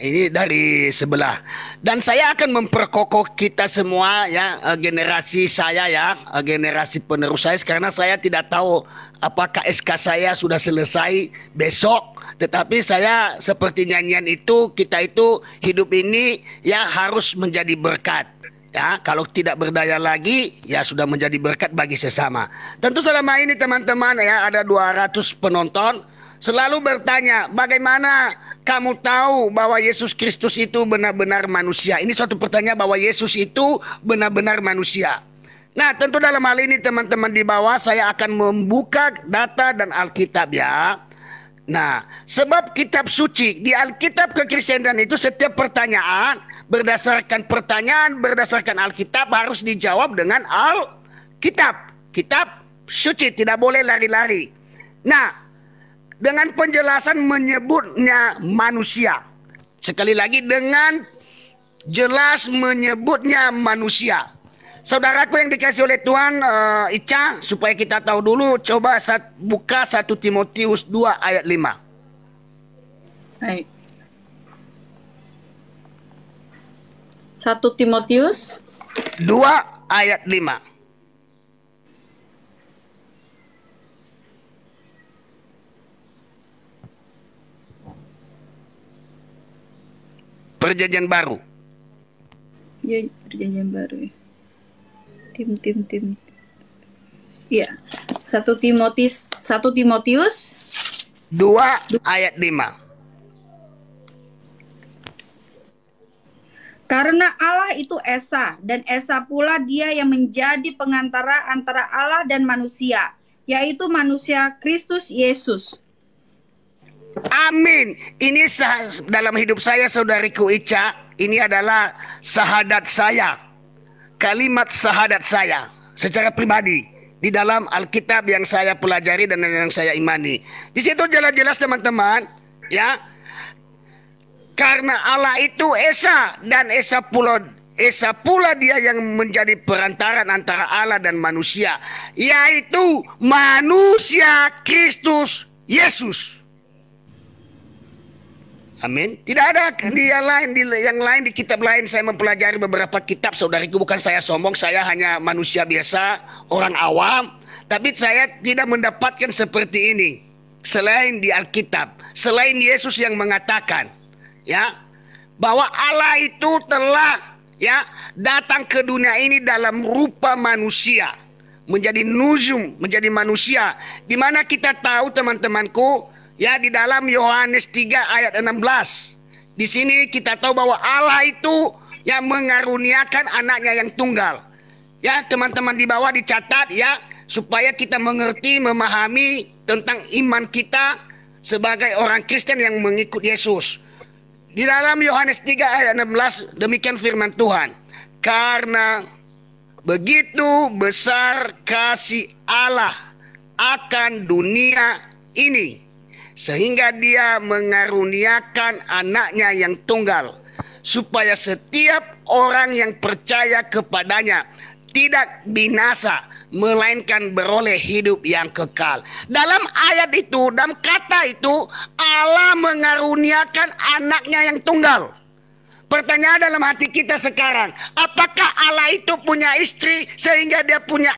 Speaker 13: Ini dari sebelah. Dan saya akan memperkokoh kita semua ya, generasi saya ya, generasi penerus saya, karena saya tidak tahu apakah SK saya sudah selesai besok. Tetapi saya seperti nyanyian itu, kita itu hidup ini ya harus menjadi berkat. Ya, kalau tidak berdaya lagi ya sudah menjadi berkat bagi sesama. Tentu selama ini teman-teman ya, ada 200 penonton selalu bertanya, bagaimana kamu tahu bahwa Yesus Kristus itu benar-benar manusia? Ini suatu pertanyaan bahwa Yesus itu benar-benar manusia. Nah, tentu dalam hal ini teman-teman di bawah saya akan membuka data dan Alkitab ya. Nah, sebab kitab suci di Alkitab kekristenan itu setiap pertanyaan berdasarkan Alkitab harus dijawab dengan Alkitab. Kitab suci, tidak boleh lari-lari. Nah, dengan penjelasan menyebutnya manusia. Sekali lagi dengan jelas menyebutnya manusia. Saudaraku yang dikasih oleh Tuhan, Ica, supaya kita tahu dulu, coba buka 1 Timotius 2 ayat 5.
Speaker 12: Baik. 1 Timotius
Speaker 13: 2 ayat 5. Perjanjian baru.
Speaker 12: Ya, perjanjian baru ya. Tim. Iya. 1 Timotius
Speaker 13: 2 ayat 5.
Speaker 12: Karena Allah itu Esa, dan Esa pula dia yang menjadi pengantara antara Allah dan manusia, yaitu manusia Kristus Yesus.
Speaker 13: Amin. Ini dalam hidup saya, saudariku Ica, ini adalah syahadat saya. Kalimat syahadat saya secara pribadi di dalam Alkitab yang saya pelajari dan yang saya imani. Di situ jelas-jelas teman-teman, ya. Karena Allah itu Esa, dan Esa pula dia yang menjadi perantaran antara Allah dan manusia, yaitu manusia Kristus Yesus. Amin. Tidak ada yang lain di kitab lain. Saya mempelajari beberapa kitab, saudariku. Bukan saya sombong, saya hanya manusia biasa, orang awam. Tapi saya tidak mendapatkan seperti ini selain di Alkitab, selain Yesus yang mengatakan, ya, bahwa Allah itu telah, ya, datang ke dunia ini dalam rupa manusia, menjadi nuzum, menjadi manusia. Di mana kita tahu, teman-temanku, ya, di dalam Yohanes 3 ayat 16. Di sini kita tahu bahwa Allah itu yang mengaruniakan anaknya yang tunggal. Ya, teman-teman di bawah dicatat, ya, supaya kita mengerti, memahami tentang iman kita sebagai orang Kristen yang mengikut Yesus. Di dalam Yohanes 3 ayat 16 demikian firman Tuhan. Karena begitu besar kasih Allah akan dunia ini, sehingga dia mengaruniakan anaknya yang tunggal, supaya setiap orang yang percaya kepadanya tidak binasa, melainkan beroleh hidup yang kekal. Dalam ayat itu, dalam kata itu, Allah mengaruniakan anaknya yang tunggal. Pertanyaan dalam hati kita sekarang, apakah Allah itu punya istri sehingga dia punya